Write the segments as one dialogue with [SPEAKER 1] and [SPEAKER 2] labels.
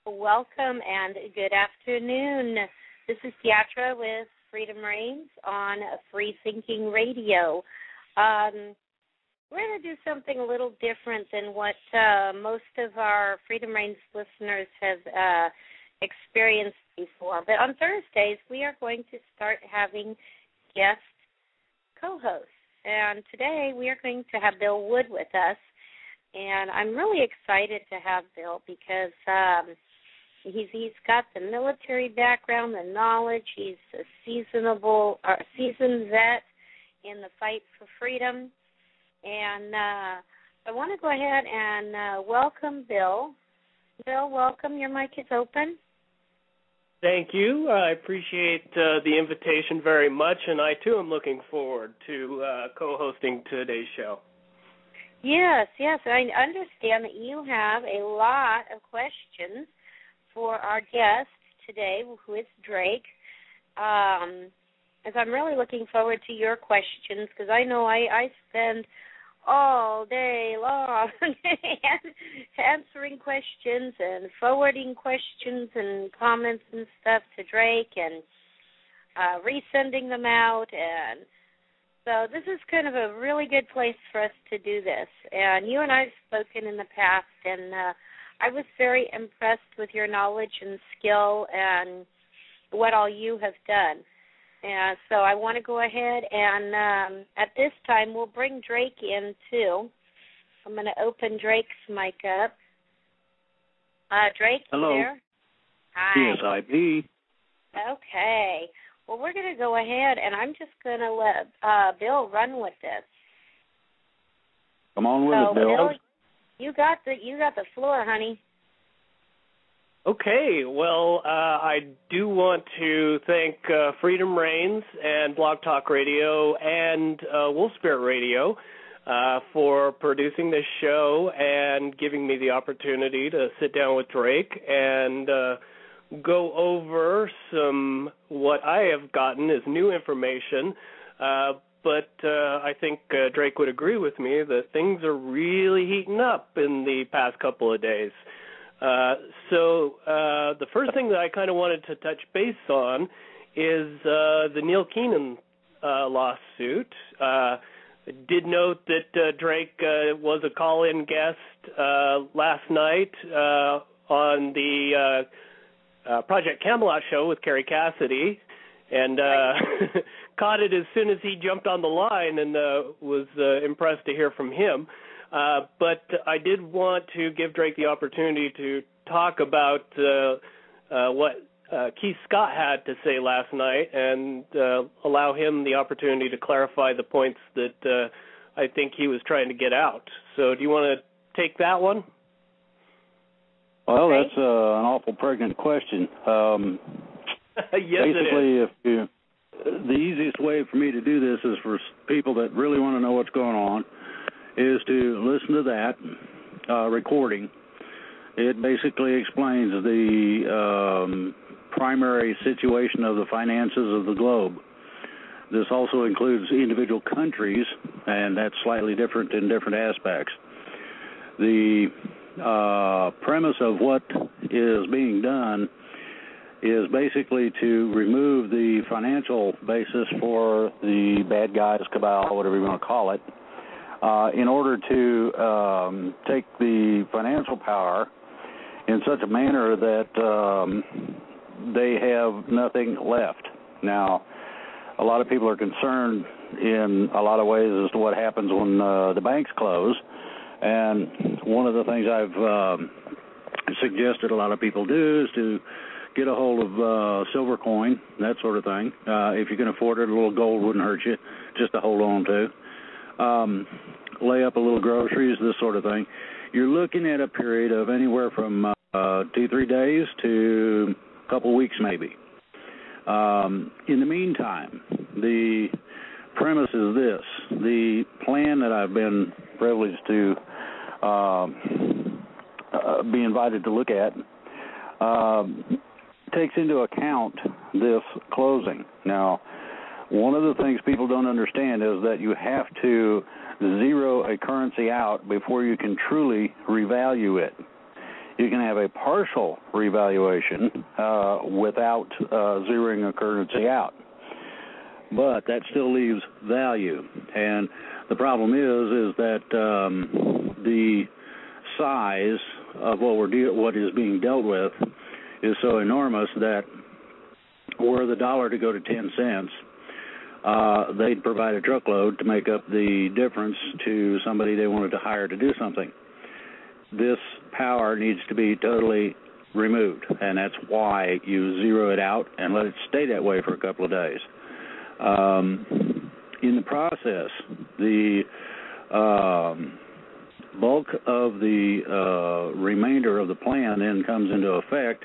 [SPEAKER 1] Welcome and good afternoon. This is Theatra with Freedom Reigns on Free Thinking Radio. We're going to do something a little different than what most of our Freedom Reigns listeners have experienced before. But on Thursdays, we are going to start having guest co-hosts. And today we are going to have Bill Wood with us. And I'm really excited to have Bill because he's got the military background, the knowledge. He's a seasoned vet in the fight for freedom. And I want to go ahead and welcome Bill. Bill, welcome. Your mic is open.
[SPEAKER 2] Thank you. I appreciate the invitation very much, and I, too, am looking forward to co-hosting today's show.
[SPEAKER 1] Yes. I understand that you have a lot of questions for our guest today, who is Drake. As I'm really looking forward to your questions, because I know I spend all day long answering questions and forwarding questions and comments and stuff to Drake and resending them out. And so this is kind of a really good place for us to do this. And you and I have spoken in the past, and I was very impressed with your knowledge and skill and what all you have done. And so I want to go ahead and at this time we'll bring Drake in too. I'm going to open Drake's mic up. Drake,
[SPEAKER 3] hello.
[SPEAKER 1] You there? Hi.
[SPEAKER 3] Yes, I be.
[SPEAKER 1] Okay. Well, we're going to go ahead, and I'm just going to let Bill run with this.
[SPEAKER 3] Come on with it, Bill.
[SPEAKER 1] You got the floor, honey.
[SPEAKER 2] Okay, well, I do want to thank Freedom Reigns and Blog Talk Radio and Wolf Spirit Radio for producing this show and giving me the opportunity to sit down with Drake and go over what I have gotten as new information. But I think Drake would agree with me that things are really heating up in the past couple of days. So the first thing that I kind of wanted to touch base on is the Neil Keenan lawsuit. Did note that Drake was a call-in guest last night on the Project Camelot show with Carrie Cassidy, and caught it as soon as he jumped on the line and was impressed to hear from him. But I did want to give Drake the opportunity to talk about what Keith Scott had to say last night and allow him the opportunity to clarify the points that I think he was trying to get out. So do you want to take that one?
[SPEAKER 3] Well, that's an awful pregnant question.
[SPEAKER 2] Yes,
[SPEAKER 3] basically,
[SPEAKER 2] it is.
[SPEAKER 3] The easiest way for me to do this is for people that really want to know what's going on is to listen to that recording. It basically explains the primary situation of the finances of the globe. This also includes individual countries, and that's slightly different in different aspects. The premise of what is being done is basically to remove the financial basis for the bad guys, cabal, whatever you want to call it, in order to take the financial power in such a manner that they have nothing left. Now, a lot of people are concerned in a lot of ways as to what happens when the banks close. And one of the things I've suggested a lot of people do is to get a hold of silver coin, that sort of thing. If you can afford it, a little gold wouldn't hurt you, just to hold on to. Lay up a little groceries, this sort of thing. You're looking at a period of anywhere from 2-3 days to a couple weeks maybe. In the meantime, the premise is this. The plan that I've been privileged to be invited to look at takes into account this closing. Now, one of the things people don't understand is that you have to zero a currency out before you can truly revalue it. You can have a partial revaluation without zeroing a currency out. But that still leaves value. And the problem is that the size of what is being dealt with is so enormous that were the dollar to go to 10 cents, they'd provide a truckload to make up the difference to somebody they wanted to hire to do something. This power needs to be totally removed, and that's why you zero it out and let it stay that way for a couple of days. In the process, the bulk of the remainder of the plan then comes into effect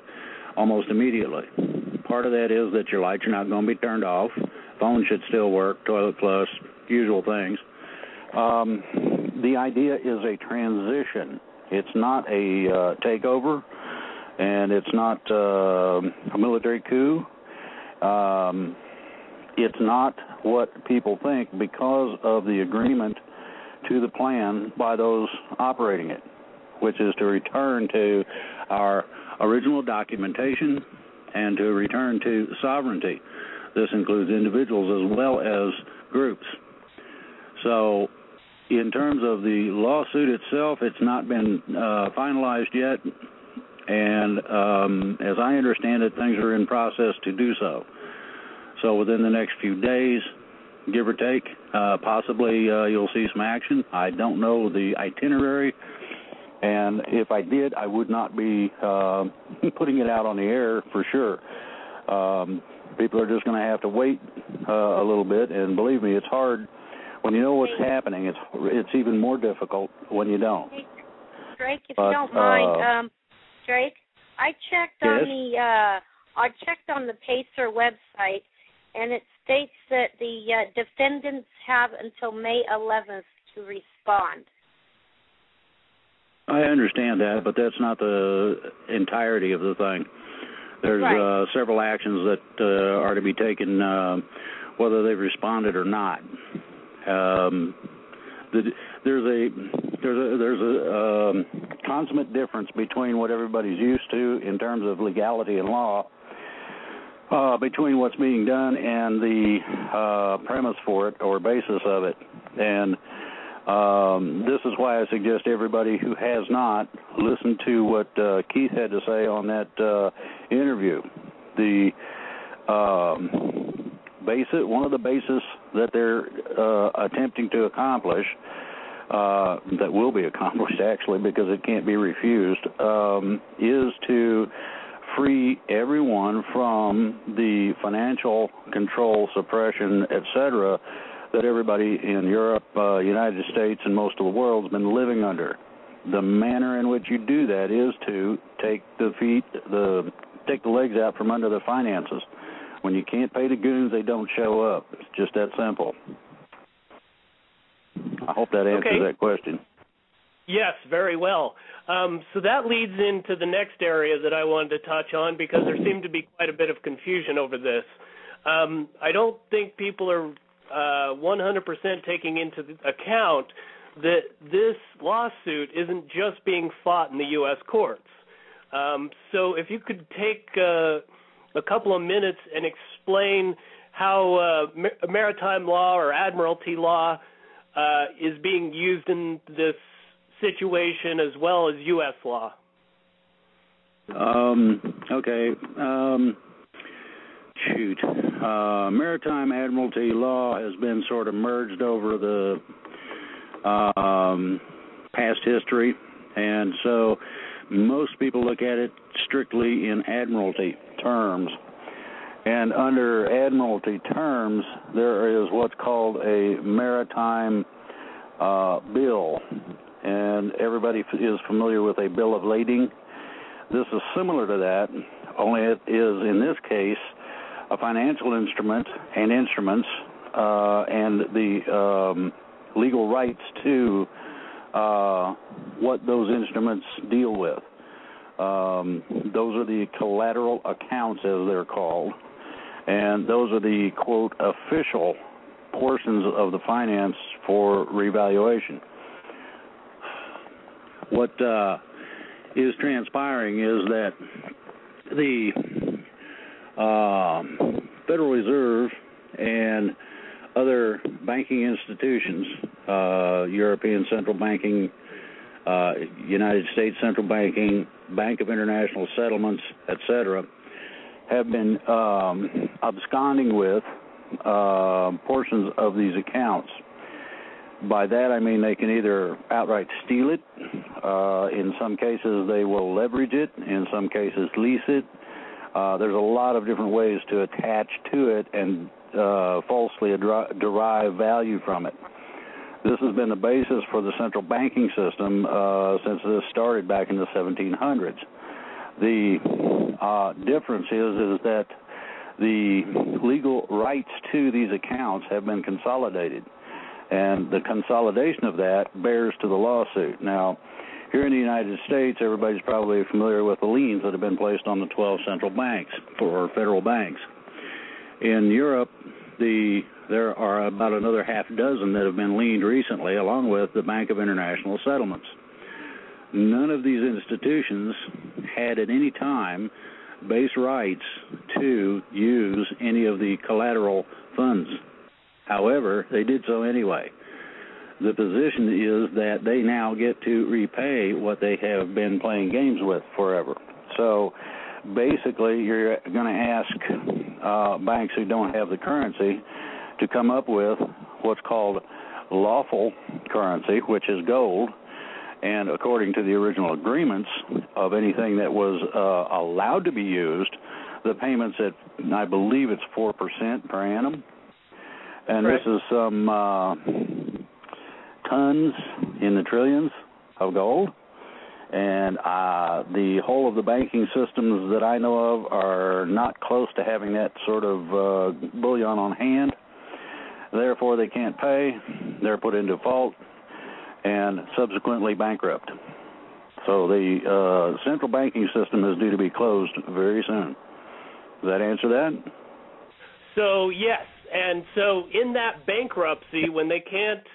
[SPEAKER 3] almost immediately. Part of that is that your lights are not going to be turned off. Phone should still work, toilet flush, usual things. The idea is a transition. It's not a takeover, and it's not a military coup. It's not what people think because of the agreement to the plan by those operating it, which is to return to our original documentation and to return to sovereignty. This includes individuals as well as groups. So in terms of the lawsuit itself, it's not been finalized yet, and as I understand it, things are in process to do so. So within the next few days, give or take, possibly you'll see some action. I don't know the itinerary, and if I did, I would not be putting it out on the air for sure. People are just going to have to wait a little bit, and believe me, it's hard. When you know what's happening, it's even more difficult when you don't.
[SPEAKER 1] Hey, Drake, if you don't mind, Drake, I checked on the PACER website, and it states that the defendants have until May 11th to respond.
[SPEAKER 3] I understand that, but that's not the entirety of the thing. There's several actions that are to be taken, whether they've responded or not. There's a consummate difference between what everybody's used to in terms of legality and law, between what's being done and the premise for it or basis of it. And this is why I suggest everybody who has not listened to what Keith had to say on that interview. The one of the bases that they're attempting to accomplish, that will be accomplished actually because it can't be refused, is to free everyone from the financial control, suppression, etc., that everybody in Europe, United States, and most of the world has been living under. The manner in which you do that is to take the legs out from under the finances. When you can't pay the goons, they don't show up. It's just that simple. I hope that answers that question.
[SPEAKER 2] Yes, very well. So that leads into the next area that I wanted to touch on because there seemed to be quite a bit of confusion over this. I don't think people are 100% taking into account that this lawsuit isn't just being fought in the U.S. courts. So if you could take a couple of minutes and explain how maritime law or admiralty law is being used in this situation as well as U.S. law.
[SPEAKER 3] Maritime admiralty law has been sort of merged over the past history, and so most people look at it strictly in admiralty terms. And under admiralty terms, there is what's called a maritime bill, and everybody is familiar with a bill of lading. This is similar to that, only it is, in this case, a financial instrument and instruments and the legal rights to what those instruments deal with. Those are the collateral accounts, as they're called, and those are the, quote, official portions of the finance for revaluation. What is transpiring is that the Federal Reserve and other banking institutions, European Central Banking, United States Central Banking, Bank of International Settlements, etc., have been absconding with portions of these accounts. By that I mean they can either outright steal it, in some cases they will leverage it, in some cases lease it. There's a lot of different ways to attach to it and falsely derive value from it. This has been the basis for the central banking system since this started back in the 1700s. The difference is that the legal rights to these accounts have been consolidated, and the consolidation of that bears to the lawsuit. Now, here in the United States, everybody's probably familiar with the liens that have been placed on the 12 central banks or federal banks. In Europe, there are about another half dozen that have been liened recently, along with the Bank of International Settlements. None of these institutions had at any time base rights to use any of the collateral funds. However, they did so anyway. The position is that they now get to repay what they have been playing games with forever. So basically, you're going to ask banks who don't have the currency to come up with what's called lawful currency, which is gold. And according to the original agreements of anything that was allowed to be used, the payments at, I believe it's 4% per annum. And right. This is some tons in the trillions of gold. And the whole of the banking systems that I know of are not close to having that sort of bullion on hand. Therefore, they can't pay. They're put in default and subsequently bankrupt. So the central banking system is due to be closed very soon. Does that answer that?
[SPEAKER 2] So, yes. And so in that bankruptcy, when they can't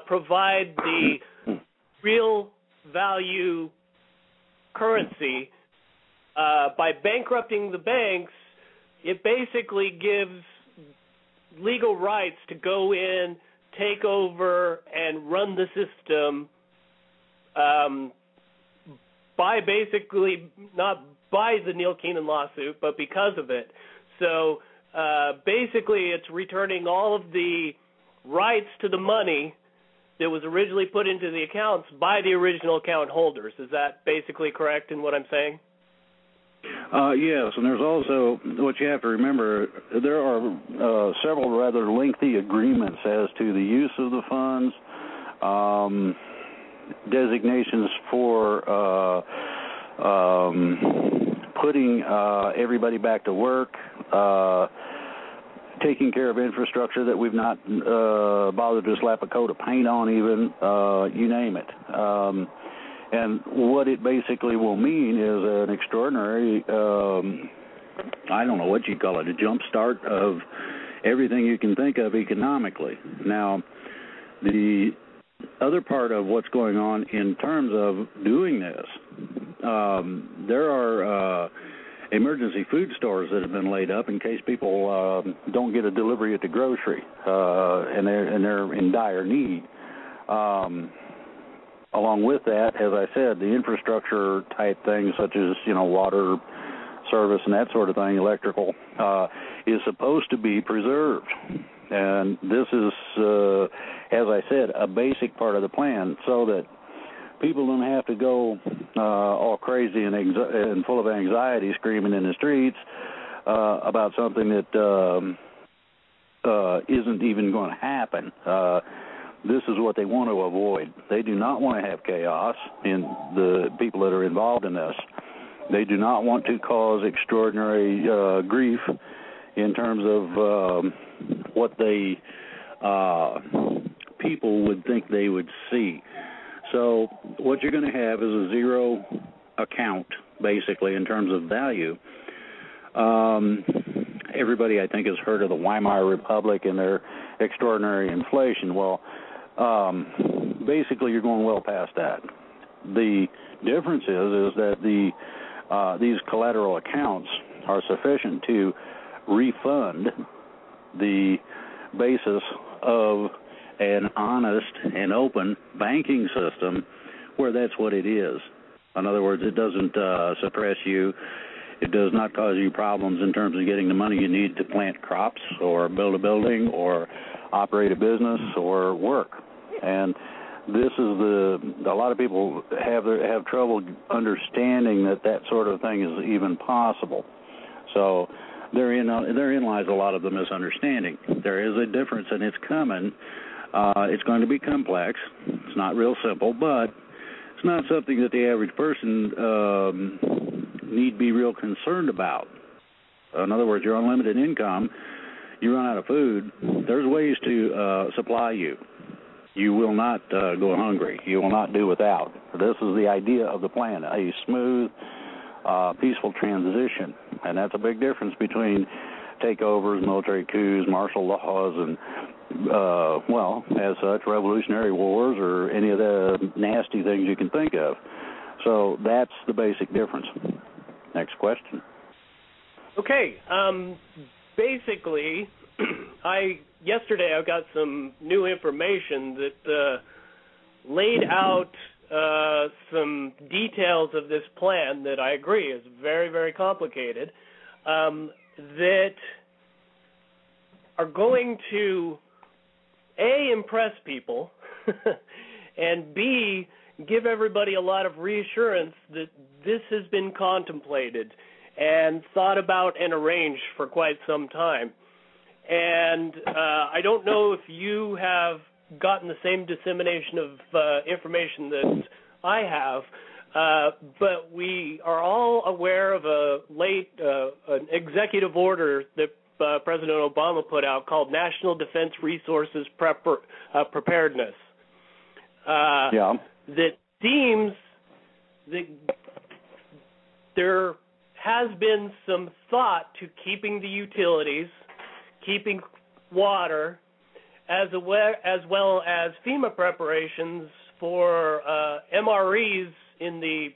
[SPEAKER 2] provide the real value currency, by bankrupting the banks, it basically gives legal rights to go in, take over, and run the system by basically, not by the Neil Keenan lawsuit, but because of it. So basically it's returning all of the rights to the money that was originally put into the accounts by the original account holders. Is that basically correct in what I'm saying?
[SPEAKER 3] Yes, and there's also, what you have to remember, there are several rather lengthy agreements as to the use of the funds, designations for putting everybody back to work, taking care of infrastructure that we've not bothered to slap a coat of paint on even, you name it. And what it basically will mean is an extraordinary, I don't know what you'd call it, a jump start of everything you can think of economically. Now, the other part of what's going on in terms of doing this, there are emergency food stores that have been laid up in case people don't get a delivery at the grocery, and they're in dire need. Along with that, as I said, the infrastructure type things such as, water service and that sort of thing, electrical, is supposed to be preserved. And this is, as I said, a basic part of the plan so that people don't have to go all crazy and full of anxiety screaming in the streets about something that isn't even going to happen. This is what they want to avoid. They do not want to have chaos in the people that are involved in this. They do not want to cause extraordinary grief in terms of what they people would think they would see. So what you're going to have is a zero account, basically, in terms of value. Everybody, I think, has heard of the Weimar Republic and their extraordinary inflation. Well, basically, you're going well past that. The difference is that these collateral accounts are sufficient to refund the basis of an honest and open banking system where that's what it is. In other words, it doesn't suppress you. It does not cause you problems in terms of getting the money you need to plant crops or build a building or operate a business or work. And this is a lot of people have trouble understanding that sort of thing is even possible. So therein lies a lot of the misunderstanding. There is a difference, and it's coming. It's going to be complex. It's not real simple, but it's not something that the average person need be real concerned about. In other words, your unlimited income, you run out of food, there's ways to supply you. You will not go hungry. You will not do without. This is the idea of the plan, a smooth, peaceful transition. And that's a big difference between takeovers, military coups, martial laws, and, as such, revolutionary wars or any of the nasty things you can think of. So that's the basic difference. Next question.
[SPEAKER 2] Okay. Basically, yesterday I got some new information that laid out some details of this plan that I agree is very, very complicated, that are going to, A, impress people, and B, give everybody a lot of reassurance that this has been contemplated and thought about and arranged for quite some time. And I don't know if you have gotten the same dissemination of information that I have, but we are all aware of an executive order that President Obama put out called National Defense Resources Preparedness. That seems that there has been some thought to keeping the utilities, keeping water, as well as FEMA preparations for MREs in the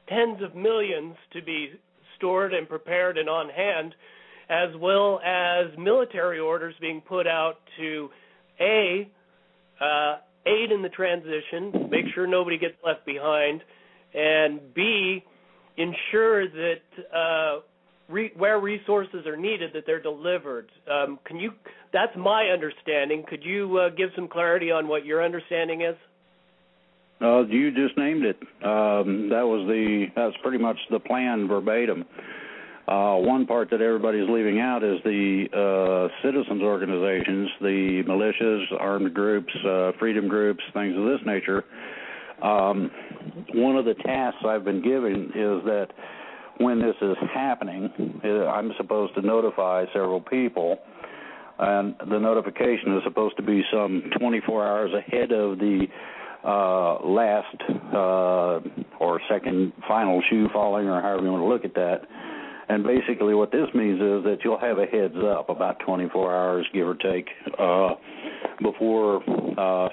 [SPEAKER 2] tens of millions to be stored and prepared and on hand, as well as military orders being put out to A, aid in the transition, make sure nobody gets left behind, and B, ensure that where resources are needed, that they're delivered. That's my understanding. Could you give some clarity on what your understanding is?
[SPEAKER 3] You just named it. That's pretty much the plan verbatim. One part that everybody's leaving out is the citizens organizations, the militias, armed groups, freedom groups, things of this nature. One of the tasks I've been given is that when this is happening, I'm supposed to notify several people, and the notification is supposed to be some 24 hours ahead of the last or second final shoe falling, or however you want to look at that. And basically what this means is that you'll have a heads up about 24 hours, give or take, before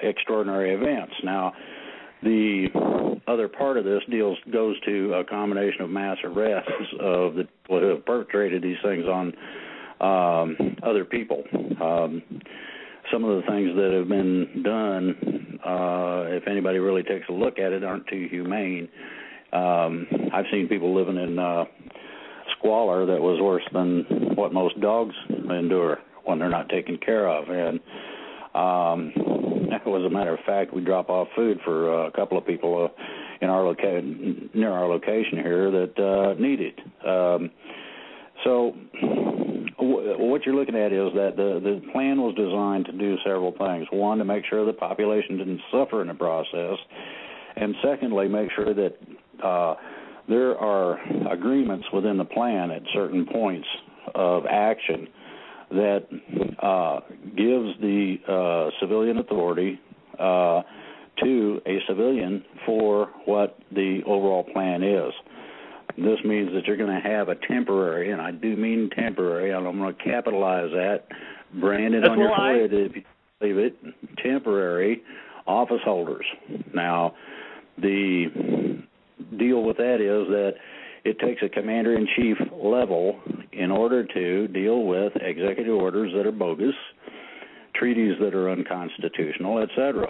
[SPEAKER 3] extraordinary events. Now, the other part of this goes to a combination of mass arrests of the people who have perpetrated these things on other people. Some of the things that have been done, if anybody really takes a look at it, aren't too humane. I've seen people living in squalor that was worse than what most dogs endure when they're not taken care of. And as a matter of fact, we drop off food for a couple of people in our near our location here that need it. So what you're looking at is that the plan was designed to do several things. One, to make sure the population didn't suffer in the process, and secondly, make sure that there are agreements within the plan at certain points of action that gives the civilian authority to a civilian for what the overall plan is. This means that you're going to have a temporary, and I do mean temporary, and I'm going to capitalize that, branded on your forehead if you believe it, temporary office holders. Now, the deal with that is that it takes a commander-in-chief level in order to deal with executive orders that are bogus, treaties that are unconstitutional, etc.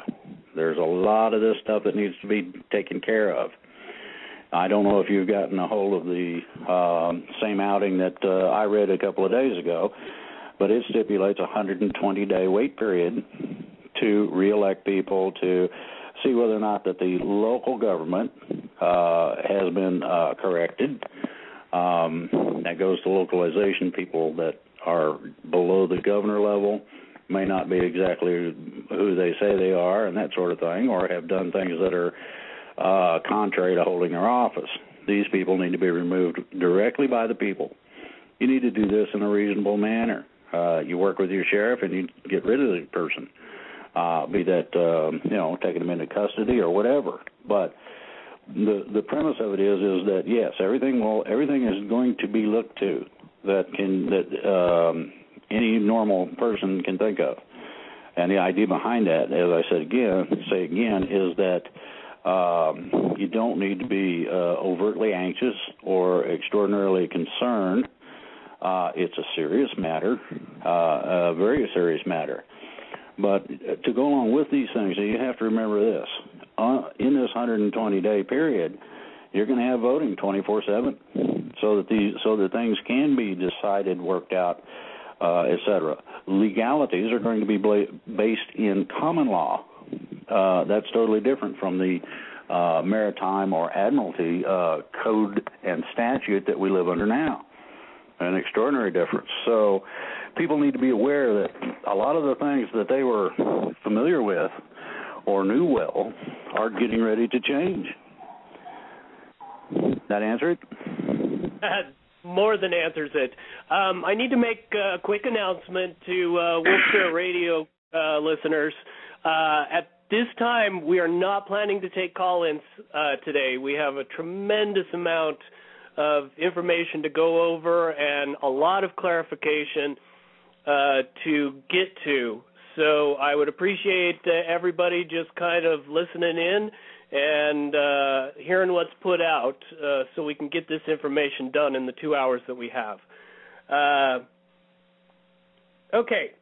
[SPEAKER 3] There's a lot of this stuff that needs to be taken care of. I don't know if you've gotten a hold of the same outing that I read a couple of days ago, but it stipulates a 120-day wait period to reelect people to see whether or not that the local government has been corrected. That goes to localization. People that are below the governor level may not be exactly who they say they are and that sort of thing, or have done things that are contrary to holding their office. These people need to be removed directly by the people. You need to do this in a reasonable manner. You work with your sheriff and you get rid of the person, be that taking them into custody or whatever. But the premise of it is that yes, everything is going to be looked to that any normal person can think of. And the idea behind that, as I said again, is that you don't need to be overtly anxious or extraordinarily concerned. It's a serious matter, a very serious matter. But to go along with these things, you have to remember this. In this 120-day period, you're going to have voting 24/7, so that things can be decided, worked out, etc. Legalities are going to be based in common law. That's totally different from the Maritime or Admiralty code and statute that we live under now. An extraordinary difference. So people need to be aware that a lot of the things that they were familiar with or knew well are getting ready to change. That answer it?
[SPEAKER 2] That more than answers it. I need to make a quick announcement to Wolfspear Radio listeners. At this time, we are not planning to take call-ins today. We have a tremendous amount of information to go over and a lot of clarification to get to. So I would appreciate everybody just kind of listening in and hearing what's put out so we can get this information done in the 2 hours that we have. Okay.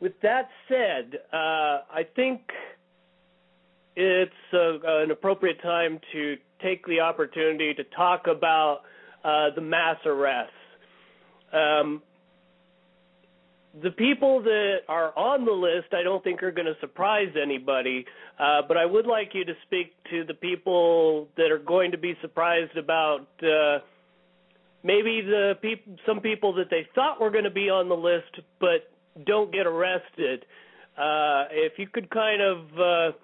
[SPEAKER 2] With that said, I think it's an appropriate time to take the opportunity to talk about the mass arrests. The people that are on the list I don't think are going to surprise anybody, but I would like you to speak to the people that are going to be surprised about maybe some people that they thought were going to be on the list but don't get arrested. If you could kind of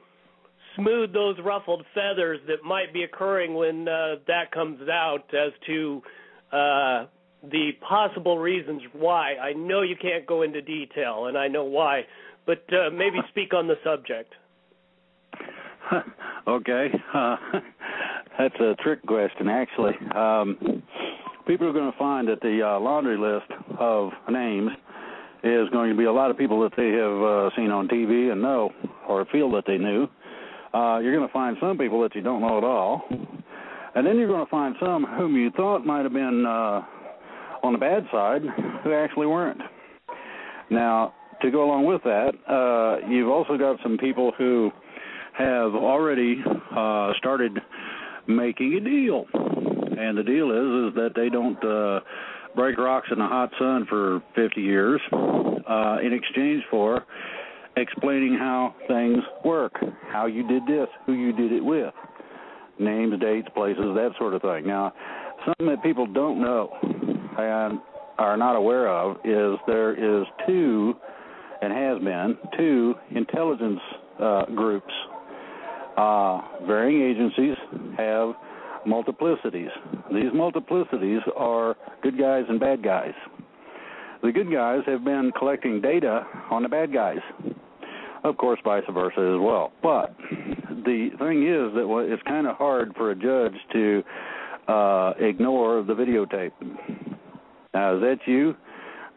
[SPEAKER 2] smooth those ruffled feathers that might be occurring when that comes out as to the possible reasons why. I know you can't go into detail, and I know why, but maybe speak on the subject.
[SPEAKER 3] Okay. That's a trick question, actually. People are going to find that the laundry list of names is going to be a lot of people that they have seen on TV and know or feel that they knew. You're going to find some people that you don't know at all. And then you're going to find some whom you thought might have been on the bad side who actually weren't. Now, to go along with that, you've also got some people who have already started making a deal. And the deal is that they don't break rocks in the hot sun for 50 years in exchange for explaining how things work, how you did this, who you did it with, names, dates, places, that sort of thing. Now, something that people don't know and are not aware of is there is two, and has been, two intelligence groups. Varying agencies have multiplicities. These multiplicities are good guys and bad guys. The good guys have been collecting data on the bad guys. Of course, vice versa as well. But the thing is that it's kind of hard for a judge to ignore the videotape. Now, is that you?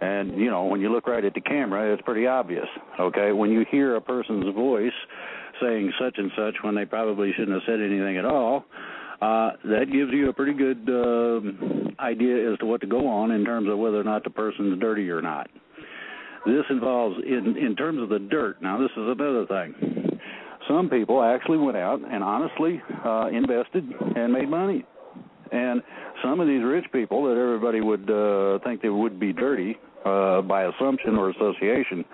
[SPEAKER 3] And, you know, when you look right at the camera, it's pretty obvious, okay? When you hear a person's voice saying such and such when they probably shouldn't have said anything at all, that gives you a pretty good idea as to what to go on in terms of whether or not the person's dirty or not. This involves, in terms of the dirt, now this is another thing. Some people actually went out and honestly invested and made money. And some of these rich people that everybody would think they would be dirty by assumption or association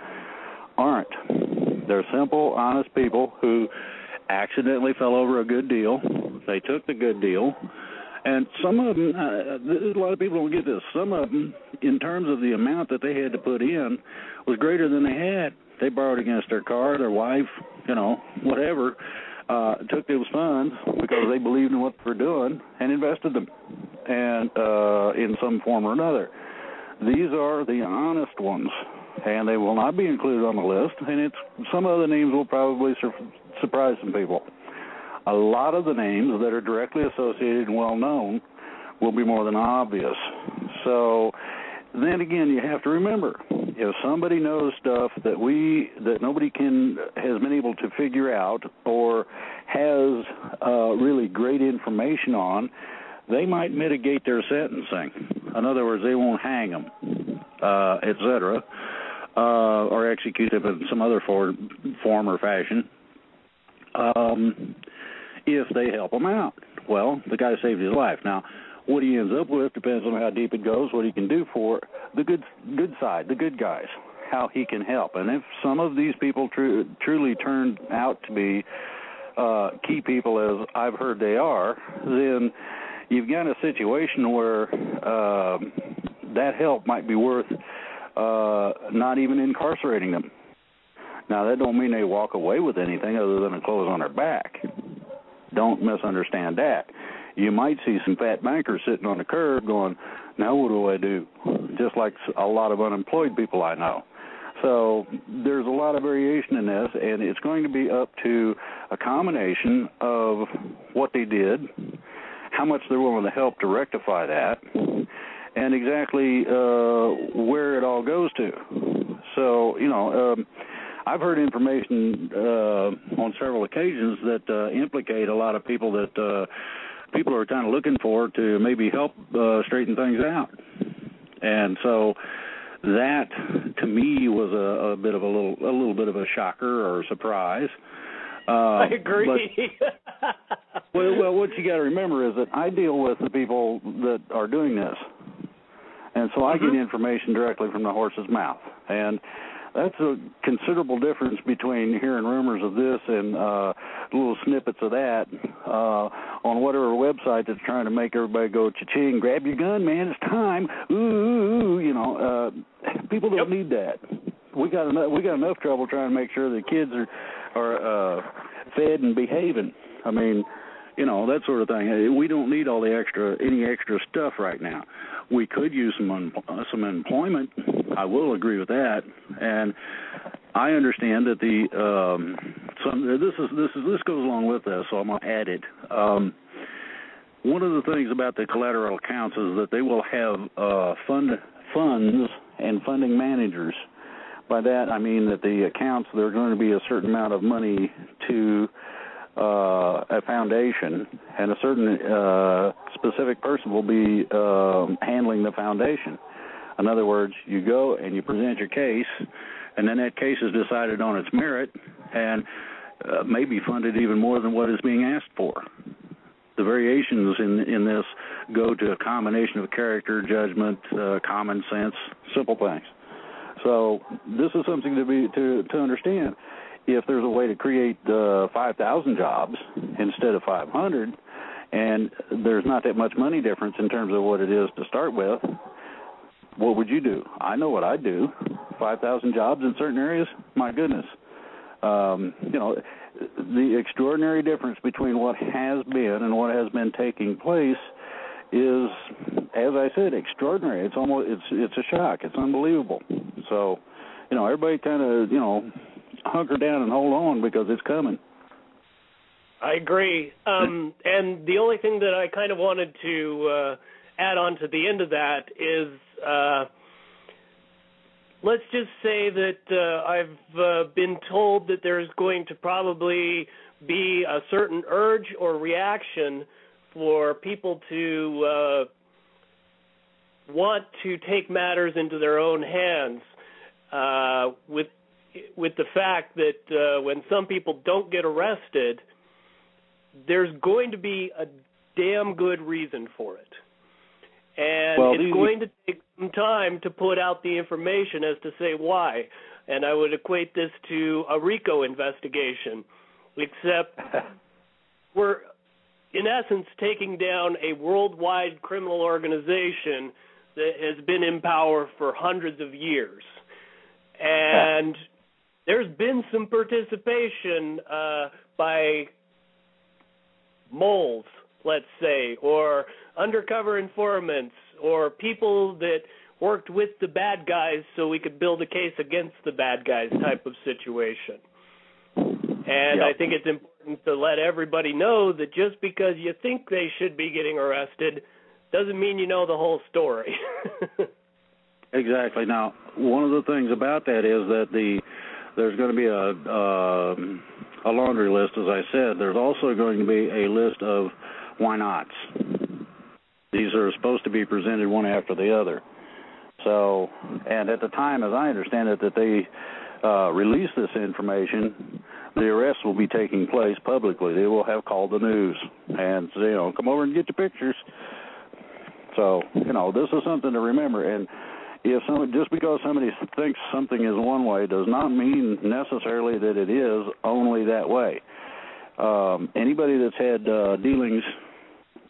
[SPEAKER 3] aren't. They're simple, honest people who accidentally fell over a good deal. They took the good deal. And some of them, a lot of people don't get this, some of them, in terms of the amount that they had to put in, was greater than they had. They borrowed against their car, their wife, whatever, took those funds because they believed in what they were doing and invested them and in some form or another. These are the honest ones, and they will not be included on the list, and some of the names will probably surprise some people. A lot of the names that are directly associated and well-known will be more than obvious. So then again, you have to remember, if somebody knows stuff that nobody has been able to figure out or has really great information on, they might mitigate their sentencing. In other words, they won't hang them, et cetera, or execute them in some other form or fashion. If they help him out. Well, the guy saved his life. Now, what he ends up with depends on how deep it goes, what he can do for the good side, the good guys, how he can help. And if some of these people truly turn out to be key people, as I've heard they are, then you've got a situation where that help might be worth not even incarcerating them. Now, that don't mean they walk away with anything other than a clothes on their back. Don't misunderstand that. You might see some fat bankers sitting on the curb going, now what do I do? Just like a lot of unemployed people I know. So there's a lot of variation in this, and it's going to be up to a combination of what they did, how much they're willing to help to rectify that, and exactly where it all goes to. So, I've heard information on several occasions that implicate a lot of people that people are kind of looking for to maybe help straighten things out. And so that, to me, was a little bit of a shocker or a surprise.
[SPEAKER 2] I agree.
[SPEAKER 3] Well, what you got to remember is that I deal with the people that are doing this, and so I get information directly from the horse's mouth, and that's a considerable difference between hearing rumors of this and little snippets of that on whatever website that's trying to make everybody go cha-ching, grab your gun, man, it's time. Ooh, people don't need that. We got enough trouble trying to make sure the kids are fed and behaving. I mean, that sort of thing. We don't need all any extra stuff right now. We could use some employment. I will agree with that, and I understand that this goes along with this, so I'm going to add it. One of the things about the collateral accounts is that they will have funds and funding managers. By that, I mean that the accounts, there are going to be a certain amount of money to a foundation, and a certain specific person will be handling the foundation. In other words, you go and you present your case, and then that case is decided on its merit and may be funded even more than what is being asked for. The variations in this go to a combination of character, judgment, common sense, simple things. So this is something to understand. If there's a way to create 5,000 jobs instead of 500, and there's not that much money difference in terms of what it is to start with, what would you do? I know what I'd do. 5,000 jobs in certain areas? My goodness. The extraordinary difference between what has been and what has been taking place is, as I said, extraordinary. It's a shock. It's unbelievable. So, everybody kind of, hunker down and hold on because it's coming.
[SPEAKER 2] I agree. And the only thing that I kind of wanted to add on to the end of that is let's just say that I've been told that there's going to probably be a certain urge or reaction for people to want to take matters into their own hands, with the fact that when some people don't get arrested, there's going to be a damn good reason for it. And it's going to take some time to put out the information as to say why. And I would equate this to a RICO investigation, except we're, in essence, taking down a worldwide criminal organization that has been in power for hundreds of years. And there's been some participation by moles, let's say, or undercover informants, or people that worked with the bad guys so we could build a case against the bad guys type of situation. And I think it's important to let everybody know that just because you think they should be getting arrested doesn't mean you know the whole story.
[SPEAKER 3] Exactly. Now, one of the things about that is that there's going to be a laundry list, as I said. There's also going to be a list of why nots. These are supposed to be presented one after the other. So, and at the time, as I understand it, that they release this information, the arrests will be taking place publicly. They will have called the news and, come over and get your pictures. So, this is something to remember. And if just because somebody thinks something is one way does not mean necessarily that it is only that way. Anybody that's had dealings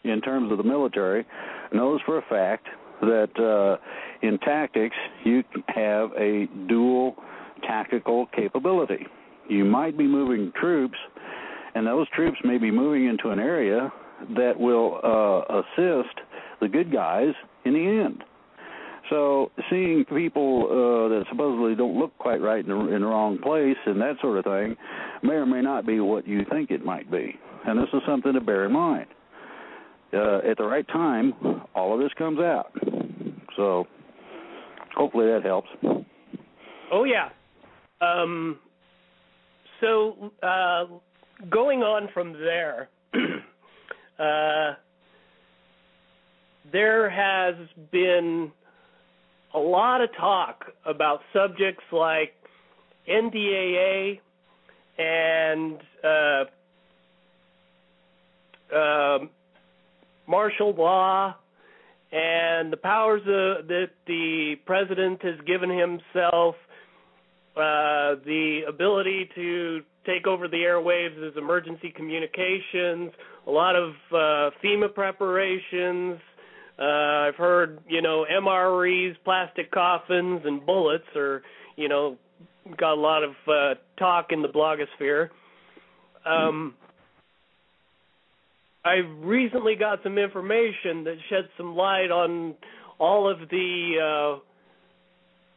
[SPEAKER 3] in terms of the military knows for a fact that in tactics you have a dual tactical capability. You might be moving troops, and those troops may be moving into an area that will assist the good guys in the end. So seeing people that supposedly don't look quite right in the wrong place and that sort of thing may or may not be what you think it might be. And this is something to bear in mind. At the right time, all of this comes out. So hopefully that helps.
[SPEAKER 2] Oh, yeah. So going on from there, there has been a lot of talk about subjects like NDAA and martial law and the powers that the president has given himself, the ability to take over the airwaves as emergency communications, a lot of FEMA preparations. I've heard, MREs, plastic coffins, and bullets are, got a lot of talk in the blogosphere. I recently got some information that sheds some light on all of the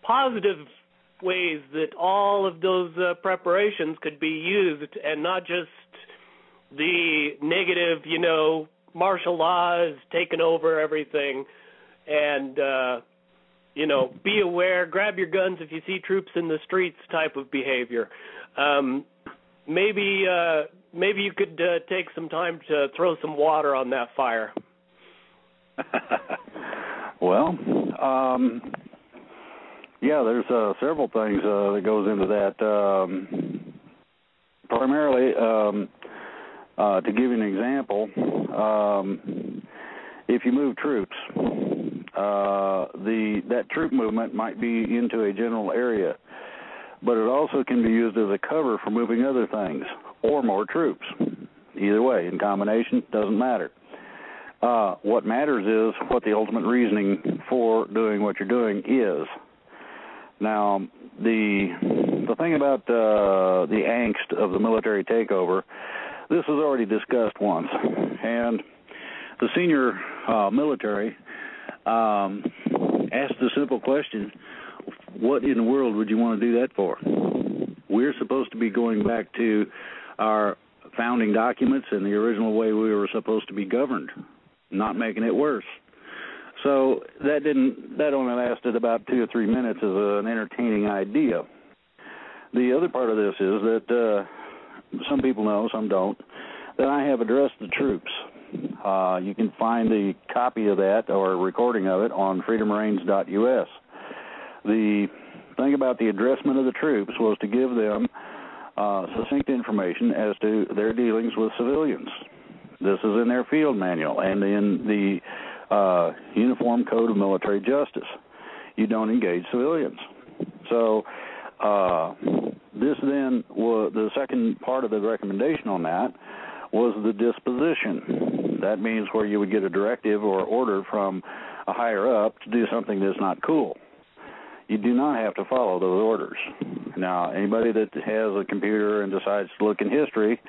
[SPEAKER 2] positive ways that all of those preparations could be used, and not just the negative, martial law has taken over everything, and, be aware, grab your guns if you see troops in the streets type of behavior. Maybe you could take some time to throw some water on that fire.
[SPEAKER 3] Well, there's several things that goes into that. Primarily, to give you an example, if you move troops, that troop movement might be into a general area, but it also can be used as a cover for moving other things or more troops. Either way, in combination, doesn't matter. What matters is what the ultimate reasoning for doing what you're doing is. Now, the thing about the angst of the military takeover, this was already discussed once, and the senior military asked the simple question, what in the world would you want to do that for? We're supposed to be going back to our founding documents and the original way we were supposed to be governed, not making it worse. So that only lasted about 2 or 3 minutes as an entertaining idea. The other part of this is that some people know, some don't, that I have addressed the troops You can find the copy of that or a recording of it on freedomreigns.us. The thing about the addressment of the troops was to give them succinct information as to their dealings with civilians. This is in their field manual and in the Uniform Code of Military Justice. You don't engage civilians. So this then was the second part of the recommendation on that was the disposition. That means where you would get a directive or order from a higher up to do something that's not cool. You do not have to follow those orders. Now, anybody that has a computer and decides to look in history,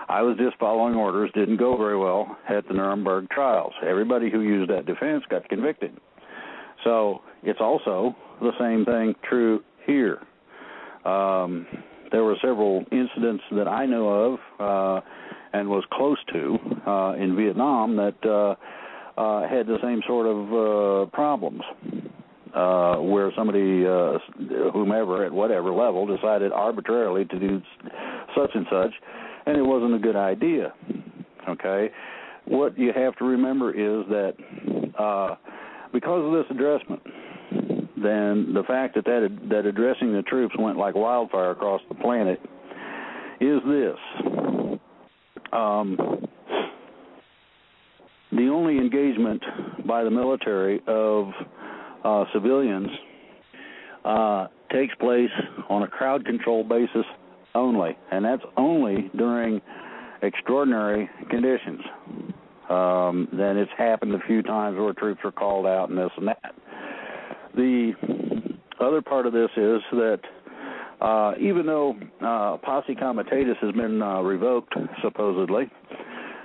[SPEAKER 3] I was just following orders, didn't go very well at the Nuremberg trials. Everybody who used that defense got convicted. So it's also the same thing true here. There were several incidents that I know of and was close to in Vietnam that had the same sort of problems. Where somebody, whomever at whatever level, decided arbitrarily to do such and such, and it wasn't a good idea. Okay? What you have to remember is that because of this addressment, then the fact that addressing the troops went like wildfire across the planet is this. The only engagement by the military of civilians takes place on a crowd control basis only, and that's only during extraordinary conditions. Then it's happened a few times where troops are called out and this and that. The other part of this is that even though posse comitatus has been revoked, supposedly,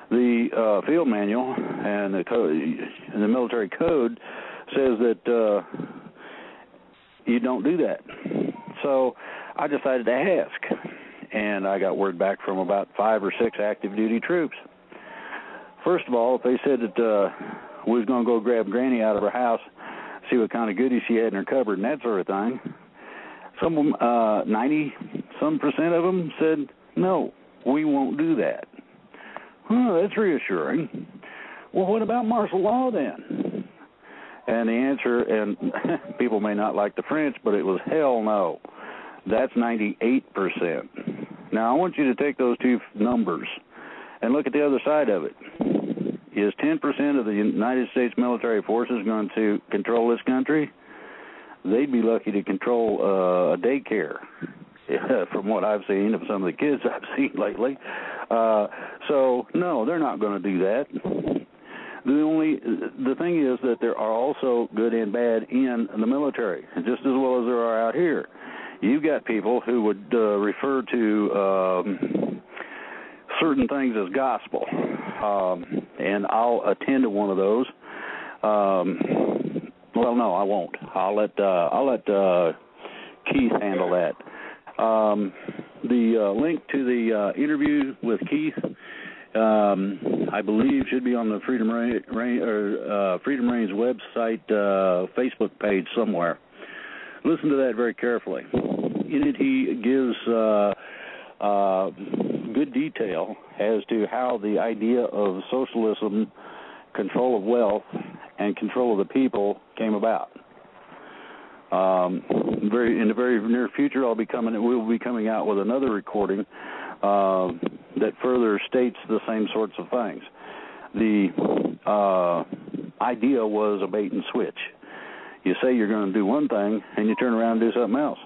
[SPEAKER 3] the field manual and the military code says that you don't do that. So I decided to ask, and I got word back from about 5 or 6 active duty troops. First of all, they said that we was going to go grab Granny out of her house, see what kind of goodies she had in her cupboard and that sort of thing. Some of them, 90-some% of them said, no, we won't do that. That's reassuring. Well, what about martial law then? And the answer, and people may not like the French, but it was hell no. That's 98%. Now, I want you to take those two numbers and look at the other side of it. Is 10% of the United States military forces going to control this country? They'd be lucky to control a daycare, from what I've seen of some of the kids I've seen lately. So, no, they're not going to do that. The thing is that there are also good and bad in the military, just as well as there are out here. You've got people who would refer to certain things as gospel, and I'll attend to one of those. Well, no, I won't. I'll let Keith handle that. The link to the interview with Keith, I believe, should be on the Freedom Reigns website, Facebook page somewhere. Listen to that very carefully. In it, he gives good detail as to how the idea of socialism, control of wealth, and control of the people came about. In the very near future, we'll be coming out with another recording that further states the same sorts of things. The idea was a bait and switch. You say you're going to do one thing, and you turn around and do something else.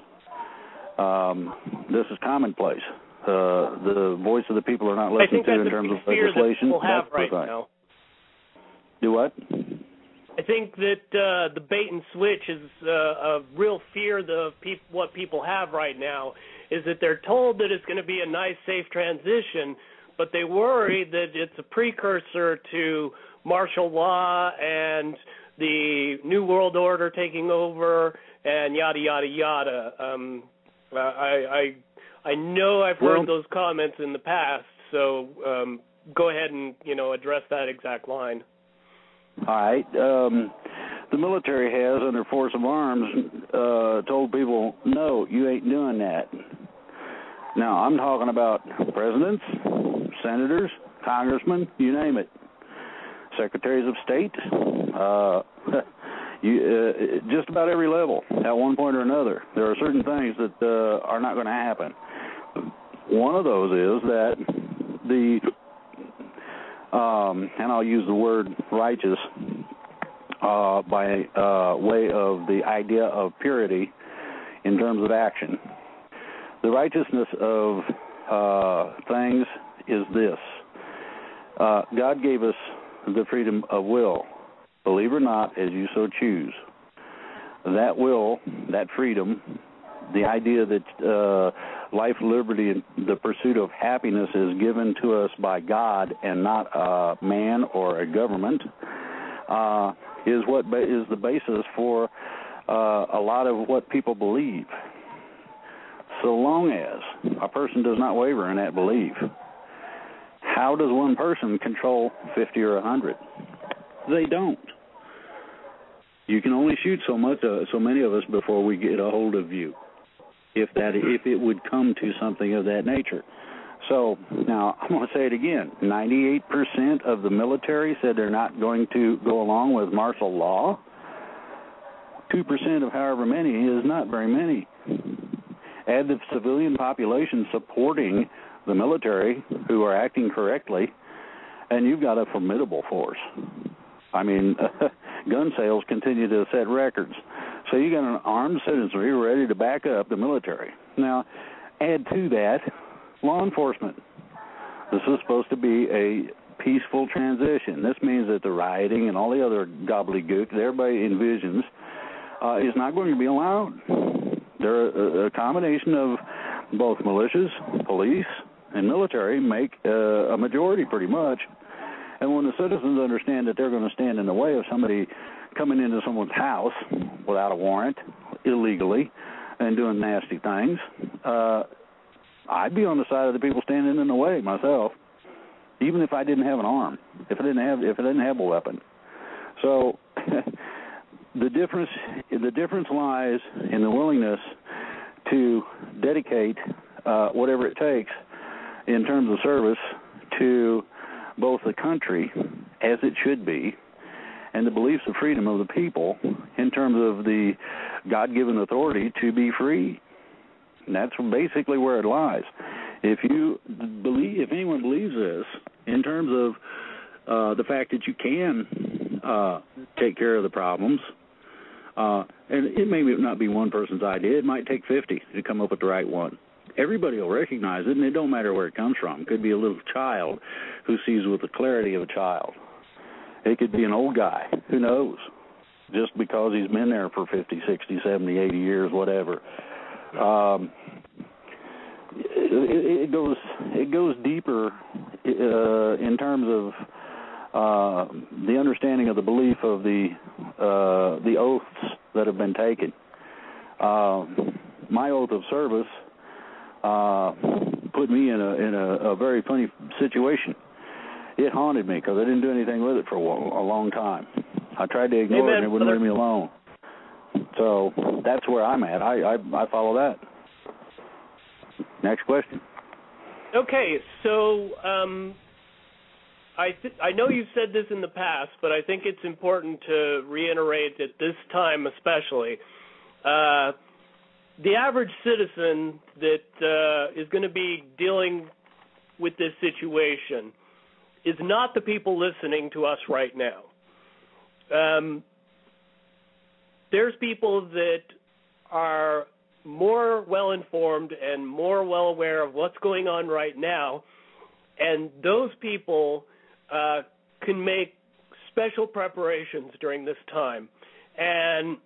[SPEAKER 3] This is commonplace. The voice of the people are not listened to in terms of legislation.
[SPEAKER 2] That have right now.
[SPEAKER 3] Do what?
[SPEAKER 2] I think that the bait and switch is a real fear. What people have right now is that they're told that it's going to be a nice, safe transition, but they worry that it's a precursor to martial law and the New World Order taking over and yada, yada, yada. I know I've heard those comments in the past, so go ahead and, address that exact line.
[SPEAKER 3] All right. The military has, under force of arms, told people, no, you ain't doing that. Now, I'm talking about presidents, senators, congressmen, you name it. secretaries of state, just about every level at one point or another. There are certain things that are not going to happen. One of those is that and I'll use the word righteous by way of the idea of purity in terms of action. The righteousness of things is this. God gave us the freedom of will, believe it or not, as you so choose. That will, that freedom, the idea that life, liberty, and the pursuit of happiness is given to us by God and not a man or a government, is what is the basis for a lot of what people believe. So long as a person does not waver in that belief, how does one person control 50 or 100? They don't. You can only shoot so many of us before we get a hold of you, if it would come to something of that nature. So now I'm going to say it again. 98% of the military said they're not going to go along with martial law. 2% of however many is not very many. Add the civilian population supporting the military who are acting correctly, and you've got a formidable force. I mean, gun sales continue to set records. So you got an armed citizenry ready to back up the military. Now, add to that law enforcement. This is supposed to be a peaceful transition. This means that the rioting and all the other gobbledygook that everybody envisions is not going to be allowed. They're a combination of both militias, police, and military make a majority pretty much. And when the citizens understand that they're going to stand in the way of somebody coming into someone's house without a warrant, illegally, and doing nasty things, I'd be on the side of the people standing in the way myself, even if I didn't have an arm, if I didn't have a weapon. So the difference lies in the willingness to dedicate whatever it takes in terms of service to both the country, as it should be, and the beliefs of freedom of the people in terms of the God-given authority to be free. And that's basically where it lies. If anyone believes this, in terms of the fact that you can take care of the problems, and it may not be one person's idea, it might take 50 to come up with the right one. Everybody will recognize it, and it don't matter where it comes from. It could be a little child who sees with the clarity of a child. It could be an old guy, who knows, just because he's been there for 50, 60, 70, 80 years, whatever. It goes deeper in terms of the understanding of the belief of the oaths that have been taken. My oath of service put me in a very funny situation. It haunted me because I didn't do anything with it for a long time. I tried to ignore it and it wouldn't leave me alone. So that's where I'm at. I follow that. Next question.
[SPEAKER 2] Okay, so I know you've said this in the past, but I think it's important to reiterate at this time especially. The average citizen that is going to be dealing with this situation is not the people listening to us right now. There's people that are more well-informed and more well aware of what's going on right now, and those people can make special preparations during this time. And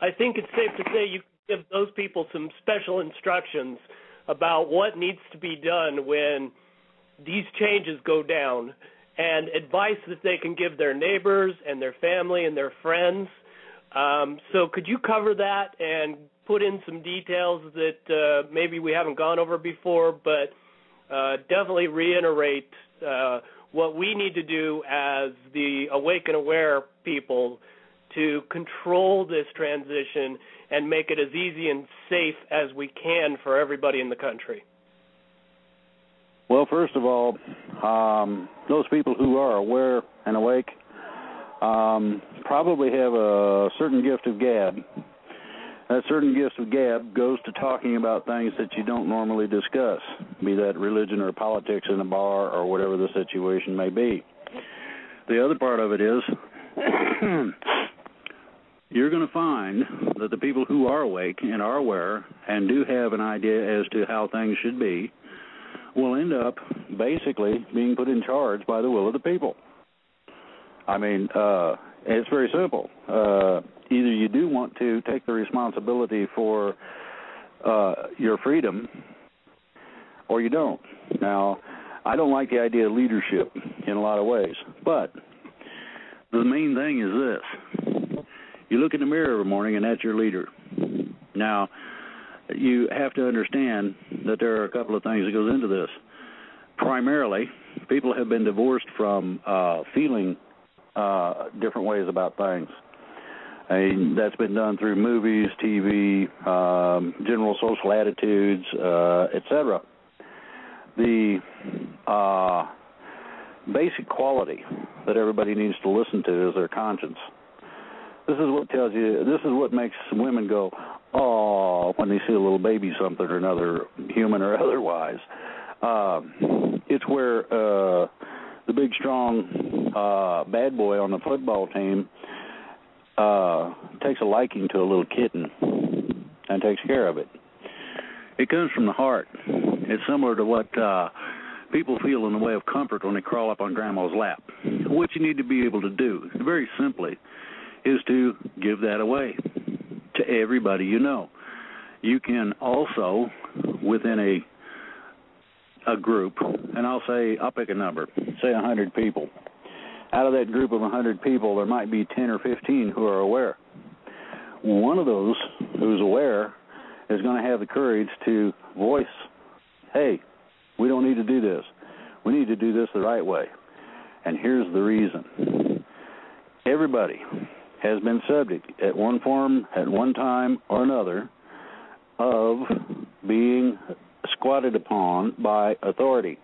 [SPEAKER 2] I think it's safe to say you can give those people some special instructions about what needs to be done when these changes go down, and advice that they can give their neighbors and their family and their friends. So could you cover that and put in some details that maybe we haven't gone over before, but definitely reiterate what we need to do as the awake and aware people to control this transition and make it as easy and safe as we can for everybody in the country?
[SPEAKER 3] Well, first of all, those people who are aware and awake probably have a certain gift of gab. That certain gift of gab goes to talking about things that you don't normally discuss, be that religion or politics in a bar or whatever the situation may be. The other part of it is you're going to find that the people who are awake and are aware and do have an idea as to how things should be will end up basically being put in charge by the will of the people. I mean, it's very simple. Either you do want to take the responsibility for your freedom or you don't. Now, I don't like the idea of leadership in a lot of ways, but the main thing is this. You look in the mirror every morning and that's your leader. Now, you have to understand that there are a couple of things that goes into this. Primarily, people have been divorced from feeling different ways about things. And that's been done through movies, TV, general social attitudes, etc. The basic quality that everybody needs to listen to is their conscience. This is what tells you, this is what makes women go, oh, when they see a little baby something or another, human or otherwise. It's where the big, strong bad boy on the football team takes a liking to a little kitten and takes care of it. It comes from the heart. It's similar to what people feel in the way of comfort when they crawl up on Grandma's lap. What you need to be able to do, very simply, is to give that away to everybody you know. You can also, within a group, and I'll pick a number, say 100 people. Out of that group of 100 people, there might be 10 or 15 who are aware. One of those who's aware is going to have the courage to voice, hey, we don't need to do this. We need to do this the right way. And here's the reason. Everybody has been subject at one form, at one time or another, of being squatted upon by authority.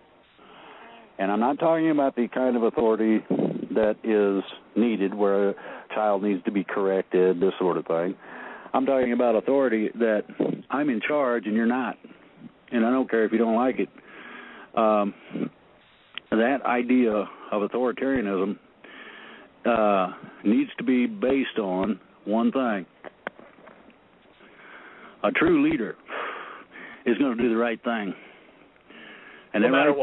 [SPEAKER 3] And I'm not talking about the kind of authority that is needed where a child needs to be corrected, this sort of thing. I'm talking about authority that I'm in charge and you're not. And I don't care if you don't like it. That idea of authoritarianism needs to be based on one thing. A true leader is going to do the right thing. And that right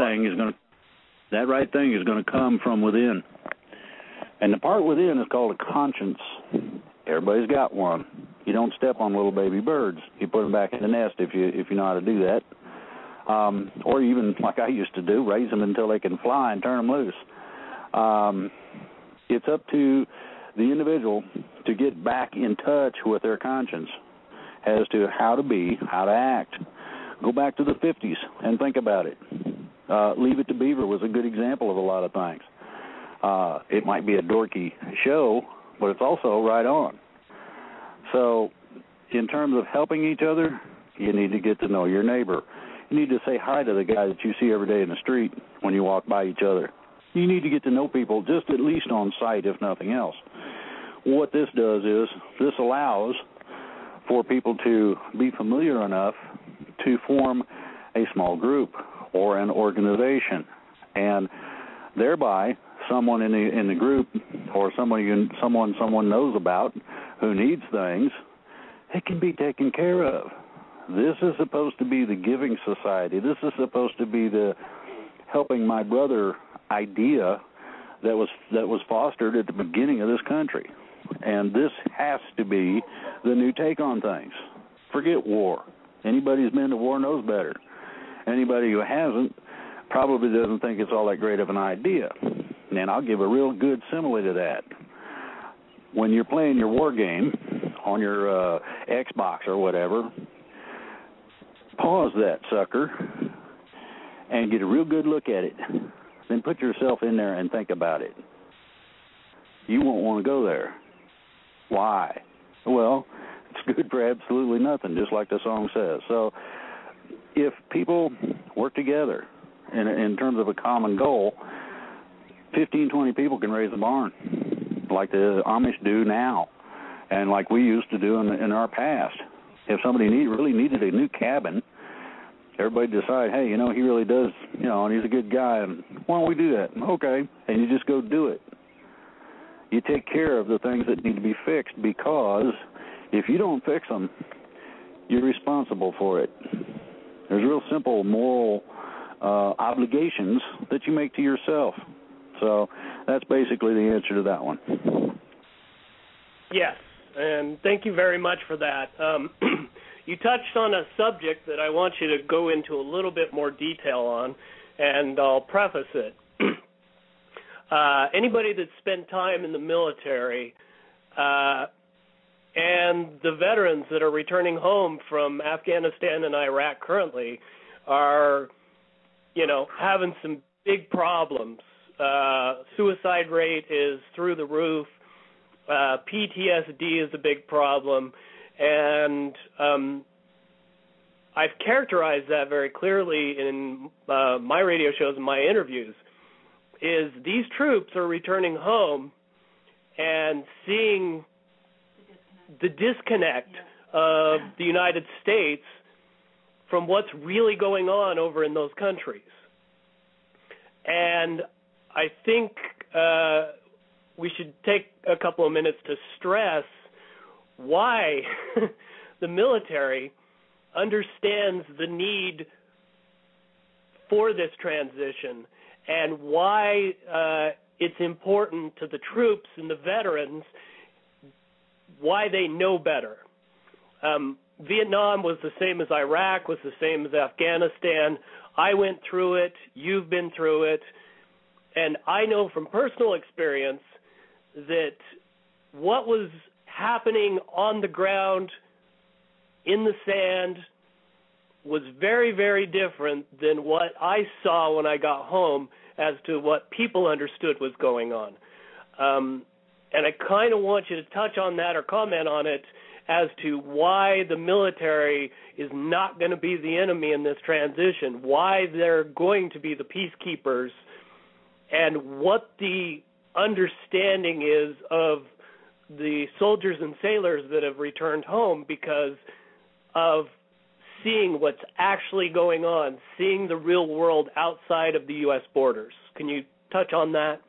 [SPEAKER 3] thing is going to come from within. And the part within is called a conscience. Everybody's got one. You don't step on little baby birds. You put them back in the nest if you know how to do that. Or even, like I used to do, raise them until they can fly and turn them loose. It's up to the individual to get back in touch with their conscience as to how to be, how to act. Go back to the 50s and think about it. Leave It to Beaver was a good example of a lot of things. It might be a dorky show, but it's also right on. So in terms of helping each other, you need to get to know your neighbor. You need to say hi to the guy that you see every day in the street when you walk by each other. You need to get to know people just at least on sight, if nothing else. What this does is this allows for people to be familiar enough to form a small group or an organization, and thereby someone in the group or someone knows about who needs things, it can be taken care of. This is supposed to be the giving society. This is supposed to be the helping my brother idea that was fostered at the beginning of this country. And this has to be the new take on things. Forget war. Anybody who's been to war knows better. Anybody who hasn't probably doesn't think it's all that great of an idea. And I'll give a real good simile to that. When you're playing your war game on your Xbox or whatever, pause that sucker and get a real good look at it. Then put yourself in there and think about it. You won't want to go there. Why? Well, it's good for absolutely nothing, just like the song says. So if people work together in terms of a common goal, 15, 20 people can raise a barn like the Amish do now and like we used to do in our past. If somebody really needed a new cabin, everybody decide, hey, he really does, and he's a good guy, and why don't we do that? Okay, and you just go do it. You take care of the things that need to be fixed, because if you don't fix them, you're responsible for it. There's real simple moral obligations that you make to yourself. So that's basically the answer to that one.
[SPEAKER 2] Yes, and thank you very much for that. You touched on a subject that I want you to go into a little bit more detail on, and I'll preface it. Anybody that spent time in the military and the veterans that are returning home from Afghanistan and Iraq currently are, having some big problems. Suicide rate is through the roof. PTSD is a big problem. And I've characterized that very clearly in my radio shows and my interviews, is these troops are returning home and seeing the disconnect of the United States from what's really going on over in those countries. And I think we should take a couple of minutes to stress why the military understands the need for this transition and why it's important to the troops and the veterans, why they know better. Vietnam was the same as Iraq, was the same as Afghanistan. I went through it. You've been through it. And I know from personal experience that what was happening on the ground in the sand was very, very different than what I saw when I got home as to what people understood was going on. And I kind of want you to touch on that or comment on it as to why the military is not going to be the enemy in this transition, why they're going to be the peacekeepers, and what the understanding is of the soldiers and sailors that have returned home because of seeing what's actually going on, seeing the real world outside of the U.S. borders. Can you touch on that?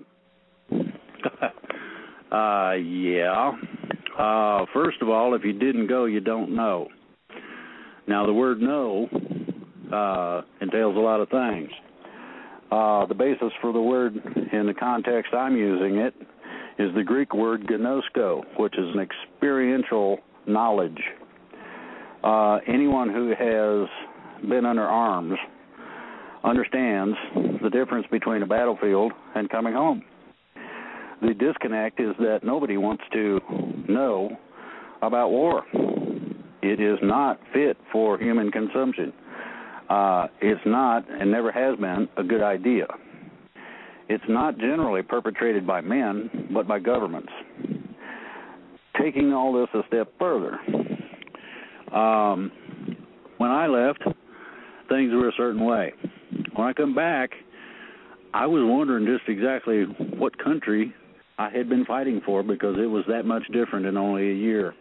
[SPEAKER 3] Yeah. First of all, if you didn't go, you don't know. Now, the word know entails a lot of things. The basis for the word in the context I'm using it is the Greek word gnosko, which is an experiential knowledge. Anyone who has been under arms understands the difference between a battlefield and coming home. The disconnect is that nobody wants to know about war. It is not fit for human consumption. It's not, and never has been, a good idea. It's not generally perpetrated by men, but by governments. Taking all this a step further, when I left, things were a certain way. When I come back, I was wondering just exactly what country I had been fighting for, because it was that much different in only a year.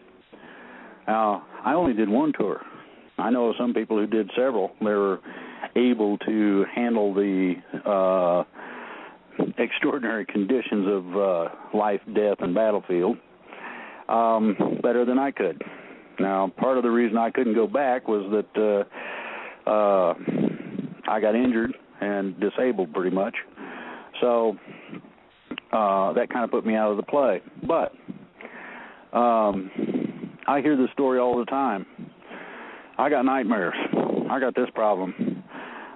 [SPEAKER 3] Now, I only did one tour. I know of some people who did several. They were able to handle the extraordinary conditions of life, death, and battlefield better than I could. Now, part of the reason I couldn't go back was that I got injured and disabled pretty much. So that kind of put me out of the play. But I hear this story all the time. I got nightmares. I got this problem.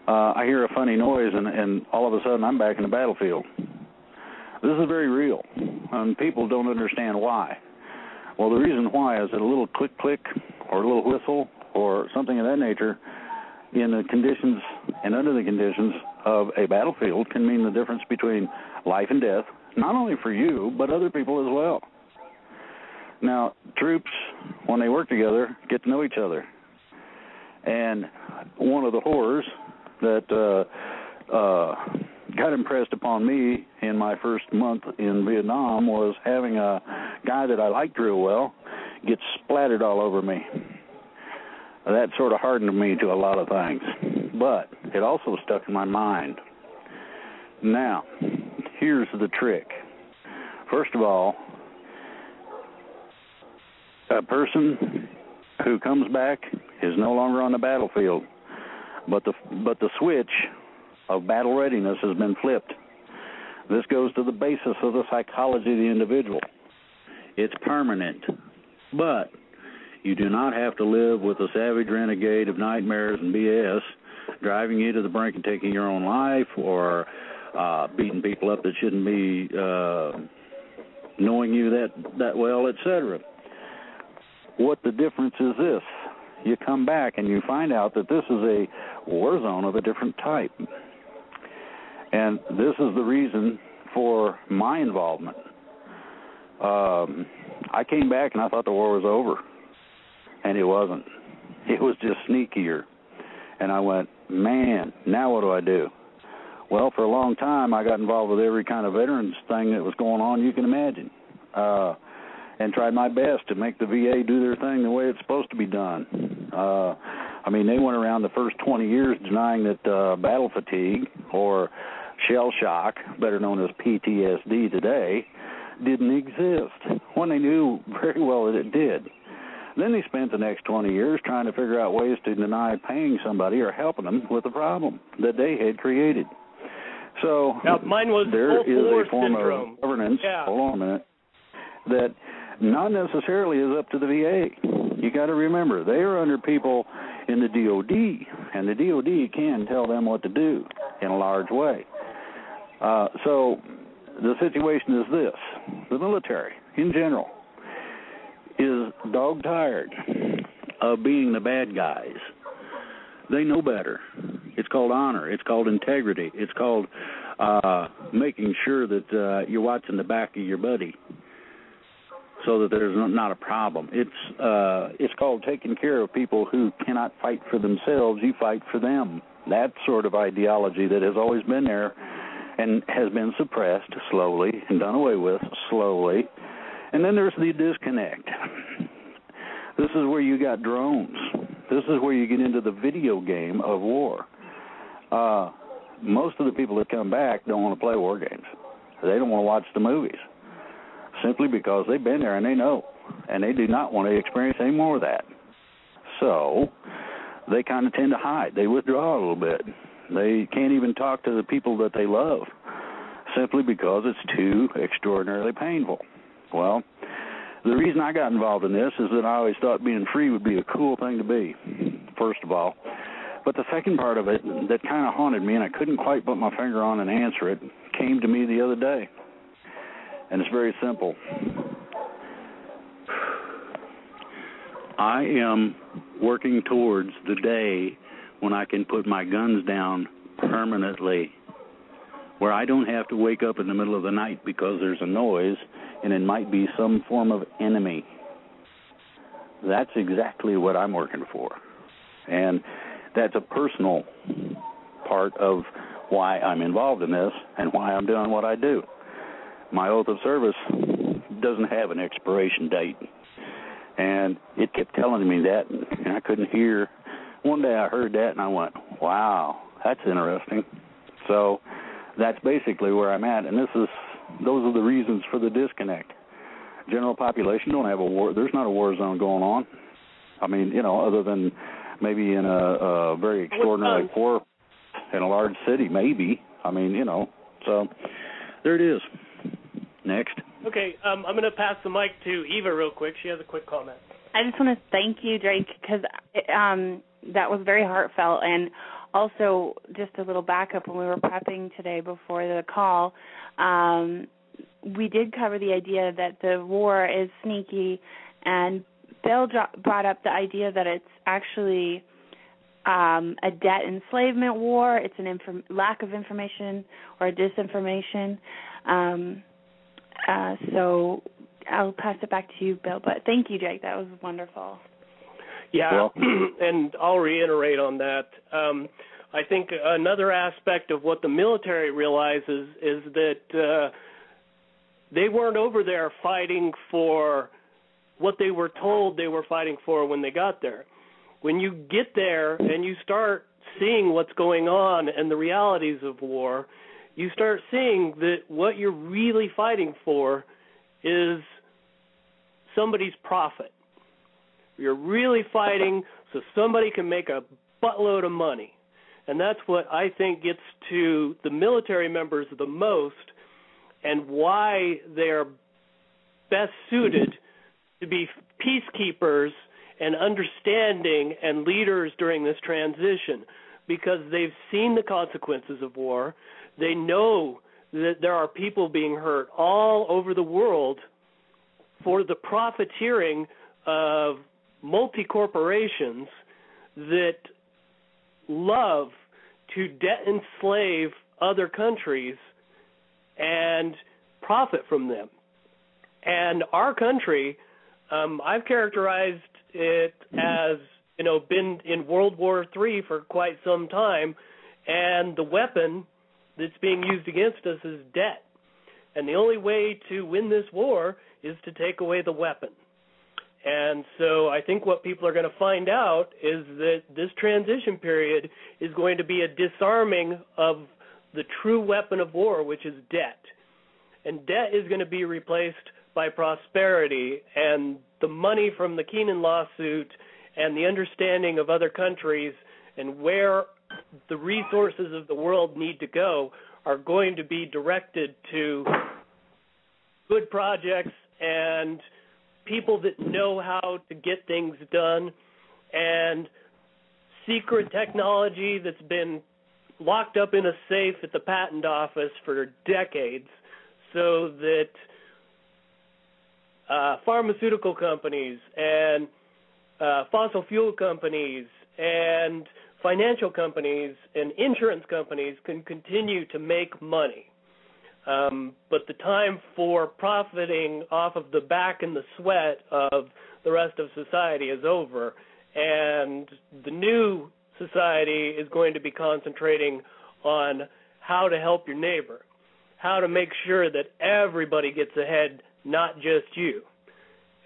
[SPEAKER 3] I hear a funny noise, and all of a sudden I'm back in the battlefield. This is very real, and people don't understand why. Well, the reason why is that a little click-click or a little whistle or something of that nature in the conditions and under the conditions of a battlefield can mean the difference between life and death, not only for you, but other people as well. Now, troops, when they work together, get to know each other. And one of the horrors that got impressed upon me in my first month in Vietnam was having a guy that I liked real well get splattered all over me. That sort of hardened me to a lot of things, but it also stuck in my mind. Now, here's the trick. First of all, a person who comes back is no longer on the battlefield, but the switch of battle readiness has been flipped. This goes to the basis of the psychology of the individual. It's permanent, but you do not have to live with a savage renegade of nightmares and BS driving you to the brink of taking your own life or beating people up that shouldn't be knowing you that well, etc. What the difference is this. You come back and you find out that this is a war zone of a different type. And this is the reason for my involvement. I came back and I thought the war was over. And it wasn't. It was just sneakier. And I went, man, now what do I do? Well, for a long time, I got involved with every kind of veterans thing that was going on you can imagine, and tried my best to make the VA do their thing the way it's supposed to be done. I mean, they went around the first 20 years denying that battle fatigue or shell shock, better known as PTSD today, didn't exist, when they knew very well that it did. Then they spent the next 20 years trying to figure out ways to deny paying somebody or helping them with the problem that they had created. So
[SPEAKER 2] now, mine was
[SPEAKER 3] there is a form
[SPEAKER 2] syndrome.
[SPEAKER 3] Of governance, hold on a minute, that not necessarily is up to the VA. You got to remember, they are under people in the DOD, and the DOD can tell them what to do in a large way. So the situation is this. The military, in general, is dog-tired of being the bad guys. They know better. It's called honor. It's called integrity. It's called making sure that you're watching the back of your buddy so that there's not a problem. It's called taking care of people who cannot fight for themselves. You fight for them. That sort of ideology that has always been there and has been suppressed slowly and done away with slowly. And then there's the disconnect. This is where you got drones. This is where you get into the video game of war. Most of the people that come back don't want to play war games. They don't want to watch the movies, simply because they've been there and they know, and they do not want to experience any more of that. So they kind of tend to hide. They withdraw a little bit. They can't even talk to the people that they love, simply because it's too extraordinarily painful. Well, the reason I got involved in this is that I always thought being free would be a cool thing to be, first of all. But the second part of it that kind of haunted me, and I couldn't quite put my finger on and answer it, came to me the other day. And it's very simple. I am working towards the day when I can put my guns down permanently, where I don't have to wake up in the middle of the night because there's a noise and it might be some form of enemy. That's exactly what I'm working for. And that's a personal part of why I'm involved in this and why I'm doing what I do. My oath of service doesn't have an expiration date. And it kept telling me that, and I couldn't hear. One day I heard that, and I went, wow, that's interesting. So that's basically where I'm at, and those are the reasons for the disconnect. General population don't have a war. There's not a war zone going on. I mean, other than maybe in a very extraordinary war in a large city, maybe. I mean, so there it is. Next.
[SPEAKER 2] Okay, I'm going to pass the mic to Eva real quick. She has a quick comment.
[SPEAKER 4] I just want to thank you, Drake, because that was very heartfelt. And also, just a little backup, when we were prepping today before the call, we did cover the idea that the war is sneaky, and Bill brought up the idea that it's actually a debt enslavement war. It's an lack of information or disinformation. So I'll pass it back to you, Bill. But thank you, Jake. That was wonderful.
[SPEAKER 2] Yeah, and I'll reiterate on that. I think another aspect of what the military realizes is that they weren't over there fighting for what they were told they were fighting for when they got there. When you get there and you start seeing what's going on and the realities of war, you start seeing that what you're really fighting for is somebody's profit. You're really fighting so somebody can make a buttload of money. And that's what I think gets to the military members the most, and why they're best suited to be peacekeepers and understanding and leaders during this transition, because they've seen the consequences of war. They know that there are people being hurt all over the world for the profiteering of multi-corporations that love to de-enslave other countries and profit from them. And our country, I've characterized it as, been in World War III for quite some time, and the weapon that's being used against us is debt. And the only way to win this war is to take away the weapon. And so I think what people are going to find out is that this transition period is going to be a disarming of the true weapon of war, which is debt. And debt is going to be replaced by prosperity, and the money from the Keenan lawsuit and the understanding of other countries and where the resources of the world need to go are going to be directed to good projects and people that know how to get things done, and secret technology that's been locked up in a safe at the patent office for decades, so that pharmaceutical companies and fossil fuel companies and financial companies and insurance companies can continue to make money. But the time for profiting off of the back and the sweat of the rest of society is over, and the new society is going to be concentrating on how to help your neighbor, how to make sure that everybody gets ahead, not just you.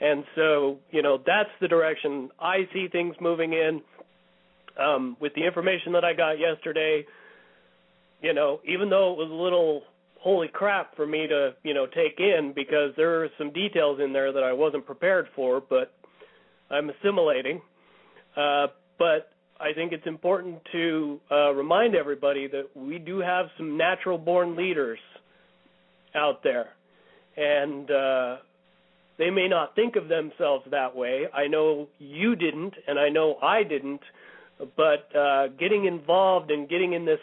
[SPEAKER 2] And so, that's the direction I see things moving in. With the information that I got yesterday, even though it was a little holy crap for me to, take in, because there are some details in there that I wasn't prepared for, but I'm assimilating. But I think it's important to remind everybody that we do have some natural-born leaders out there, and they may not think of themselves that way. I know you didn't, and I know I didn't, but getting involved and getting in this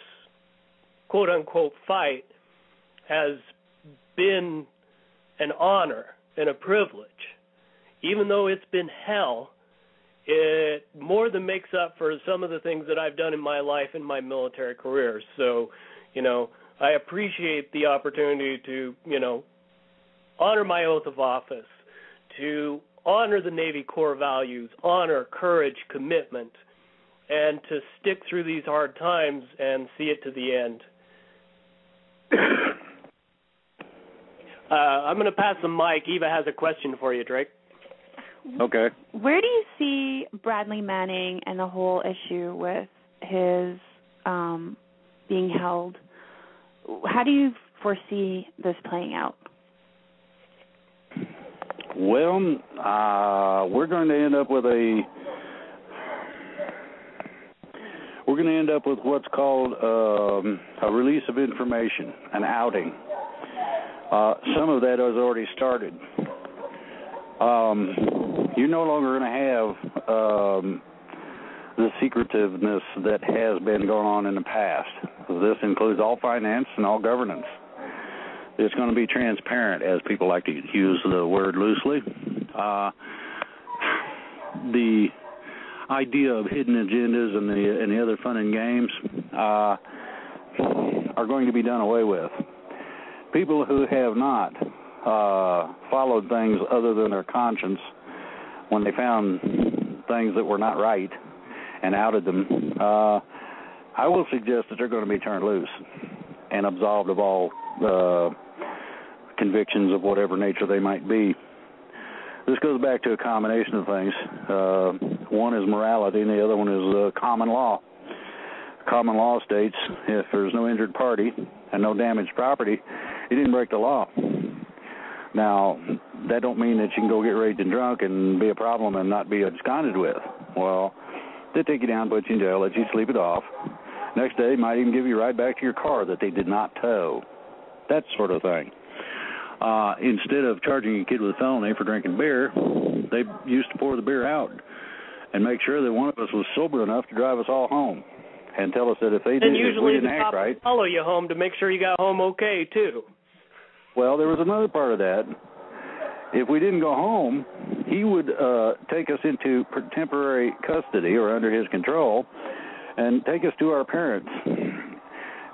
[SPEAKER 2] quote-unquote fight has been an honor and a privilege. Even though it's been hell, it more than makes up for some of the things that I've done in my life in my military career. So, I appreciate the opportunity to, honor my oath of office, to honor the Navy core values, honor, courage, commitment, and to stick through these hard times and see it to the end. I'm going to pass the mic. Eva has a question for you, Drake.
[SPEAKER 3] Okay.
[SPEAKER 4] Where do you see Bradley Manning and the whole issue with his being held? How do you foresee this playing out?
[SPEAKER 3] Well, we're going to end up with what's called a release of information, an outing. Some of that has already started. You're no longer going to have the secretiveness that has been going on in the past. This includes all finance and all governance. It's going to be transparent, as people like to use the word loosely. The idea of hidden agendas and the other fun and games are going to be done away with. People who have not followed things other than their conscience when they found things that were not right and outed them, I will suggest that they're going to be turned loose and absolved of all convictions of whatever nature they might be. This goes back to a combination of things. One is morality, and the other one is common law. Common law states if there's no injured party and no damaged property, you didn't break the law. Now, that don't mean that you can go get raged and drunk and be a problem and not be absconded with. Well, they take you down, put you in jail, let you sleep it off. Next day, might even give you a ride back to your car that they did not tow. That sort of thing. Instead of charging a kid with a felony for drinking beer, they used to pour the beer out and make sure that one of us was sober enough to drive us all home and tell us that if they didn't act right,
[SPEAKER 2] follow you home to make sure you got home okay too.
[SPEAKER 3] Well, there was another part of that. If we didn't go home, he would take us into temporary custody or under his control and take us to our parents.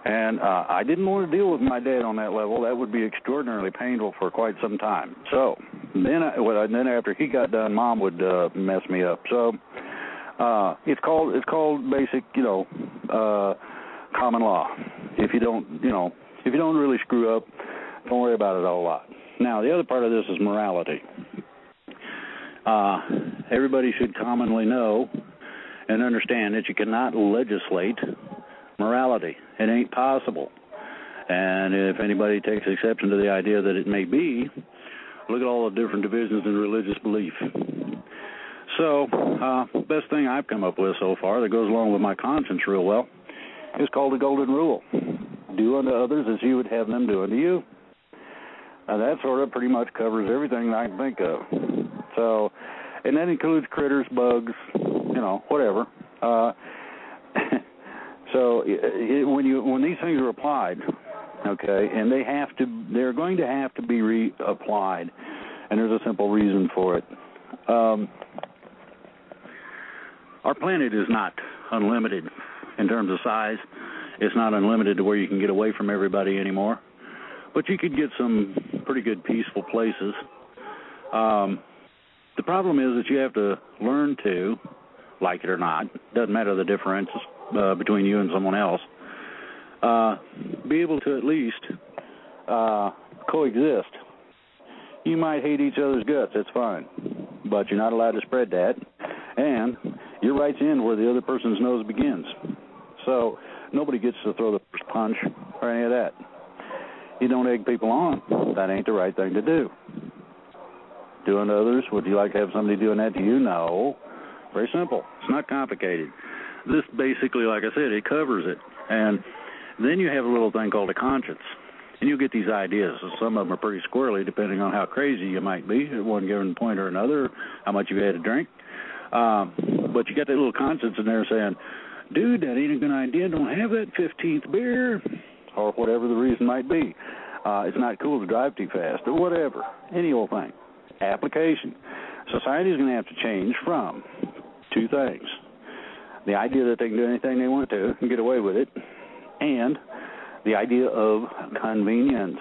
[SPEAKER 3] And I didn't want to deal with my dad on that level. That would be extraordinarily painful for quite some time. So then after he got done, Mom would mess me up. So it's called basic, common law. If you don't really screw up, don't worry about it a whole lot. Now, the other part of this is morality. Everybody should commonly know and understand that you cannot legislate morality. It ain't possible. And if anybody takes exception to the idea that it may be, look at all the different divisions in religious belief. So, best thing I've come up with so far that goes along with my conscience real well is called the Golden Rule. Do unto others as you would have them do unto you. And that sort of pretty much covers everything I can think of. So, and that includes critters, bugs, whatever. So when these things are applied, okay, and they're going to have to be reapplied, and there's a simple reason for it. Our planet is not unlimited in terms of size. It's not unlimited to where you can get away from everybody anymore. But you could get some pretty good peaceful places. The problem is that you have to learn to, like it or not, doesn't matter the differences between you and someone else, be able to at least coexist. You might hate each other's guts, that's fine, but you're not allowed to spread that, and your rights end where the other person's nose begins. So nobody gets to throw the first punch or any of that. You don't egg people on. That ain't the right thing to do. Do unto others, would you like to have somebody doing that to you? No. Very simple. It's not complicated. This basically, like I said, it covers it. And then you have a little thing called a conscience. And you get these ideas. Some of them are pretty squirrely, depending on how crazy you might be at one given point or another, how much you've had to drink. But you got that little conscience in there saying, dude, that ain't a good idea. Don't have that 15th beer, or whatever the reason might be. It's not cool to drive too fast, or whatever. Any old thing. Application. Society is going to have to change from two things. The idea that they can do anything they want to and get away with it, and the idea of convenience.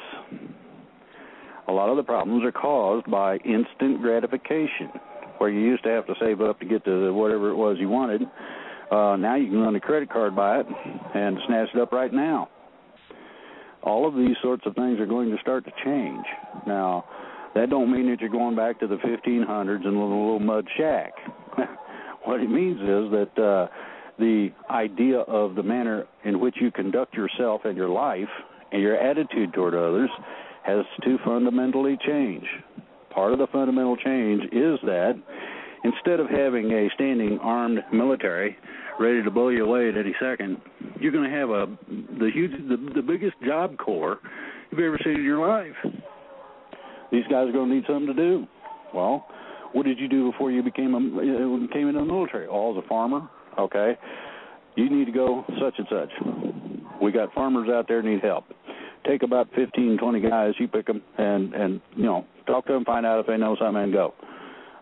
[SPEAKER 3] A lot of the problems are caused by instant gratification, where you used to have to save up to get to whatever it was you wanted. Now you can run a credit card by it and snatch it up right now. All of these sorts of things are going to start to change. Now, that don't mean that you're going back to the 1500s and a little mud shack. What it means is that the idea of the manner in which you conduct yourself and your life and your attitude toward others has to fundamentally change. Part of the fundamental change is that instead of having a standing armed military ready to blow you away at any second, you're going to have the biggest job corps you've ever seen in your life. These guys are going to need something to do. Well, what did you do before you came into the military? Oh, as a farmer? Okay. You need to go such and such. We got farmers out there need help. Take about 15, 20 guys, you pick them, and talk to them, find out if they know something, and go.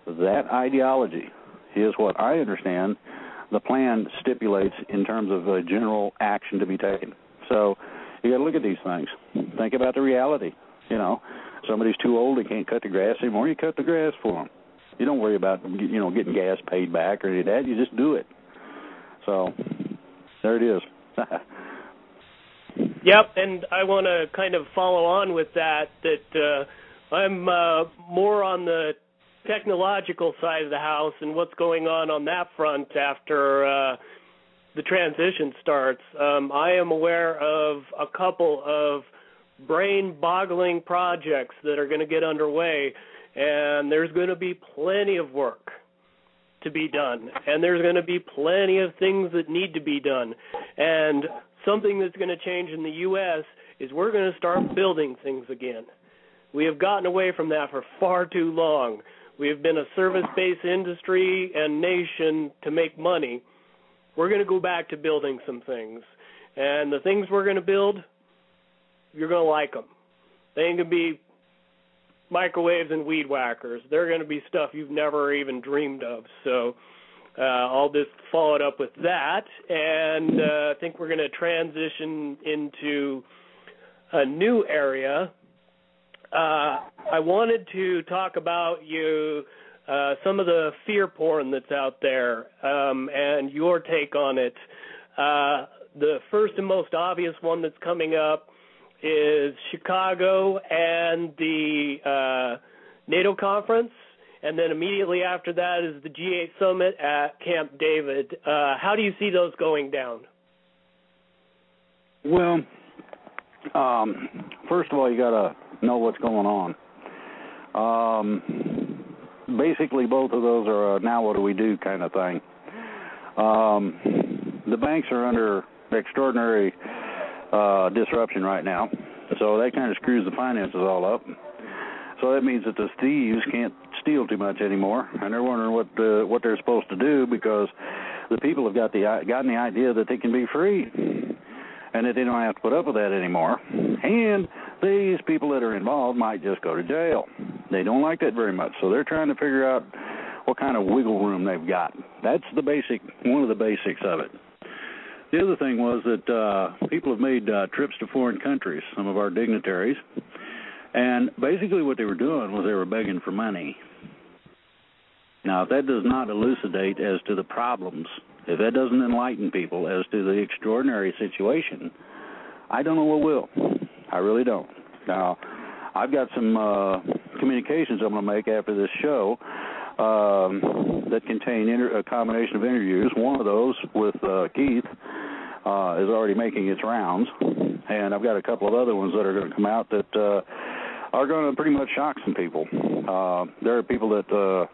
[SPEAKER 3] That ideology is what I understand the plan stipulates in terms of a general action to be taken. So you got to look at these things. Think about the reality. Somebody's too old, they can't cut the grass anymore, you cut the grass for them. You don't worry about getting gas paid back or any of that. You just do it. So there it is.
[SPEAKER 2] Yep, and I want to kind of follow on with that I'm more on the technological side of the house and what's going on that front after the transition starts. I am aware of a couple of brain-boggling projects that are going to get underway, and there's going to be plenty of work to be done, and there's going to be plenty of things that need to be done. And something that's going to change in the U.S. is we're going to start building things again. We have gotten away from that for far too long. We have been a service-based industry and nation to make money. We're going to go back to building some things. And the things we're going to build, you're going to like them. They ain't going to be microwaves and weed whackers. They're going to be stuff you've never even dreamed of. So I'll just follow it up with that. And I think we're going to transition into a new area. I wanted to talk about some of the fear porn that's out there and your take on it. The first and most obvious one that's coming up is Chicago and the NATO conference, and then immediately after that is the G8 summit at Camp David. How do you see those going down?
[SPEAKER 3] Well, first of all, you got to know what's going on. Basically, both of those are a now what do we do kind of thing. The banks are under extraordinary disruption right now, so that kind of screws the finances all up. So that means that the thieves can't steal too much anymore, and they're wondering what they're supposed to do because the people have gotten the idea that they can be free and that they don't have to put up with that anymore. And these people that are involved might just go to jail. They don't like that very much, so they're trying to figure out what kind of wiggle room they've got. That's one of the basics of it. The other thing was that people have made trips to foreign countries, some of our dignitaries, and basically what they were doing was they were begging for money. Now, if that does not elucidate as to the problems, if that doesn't enlighten people as to the extraordinary situation, I don't know what will. I really don't. Now, I've got some communications I'm going to make after this show that contain a combination of interviews. One of those with Keith is already making its rounds, and I've got a couple of other ones that are going to come out that are going to pretty much shock some people. There are people that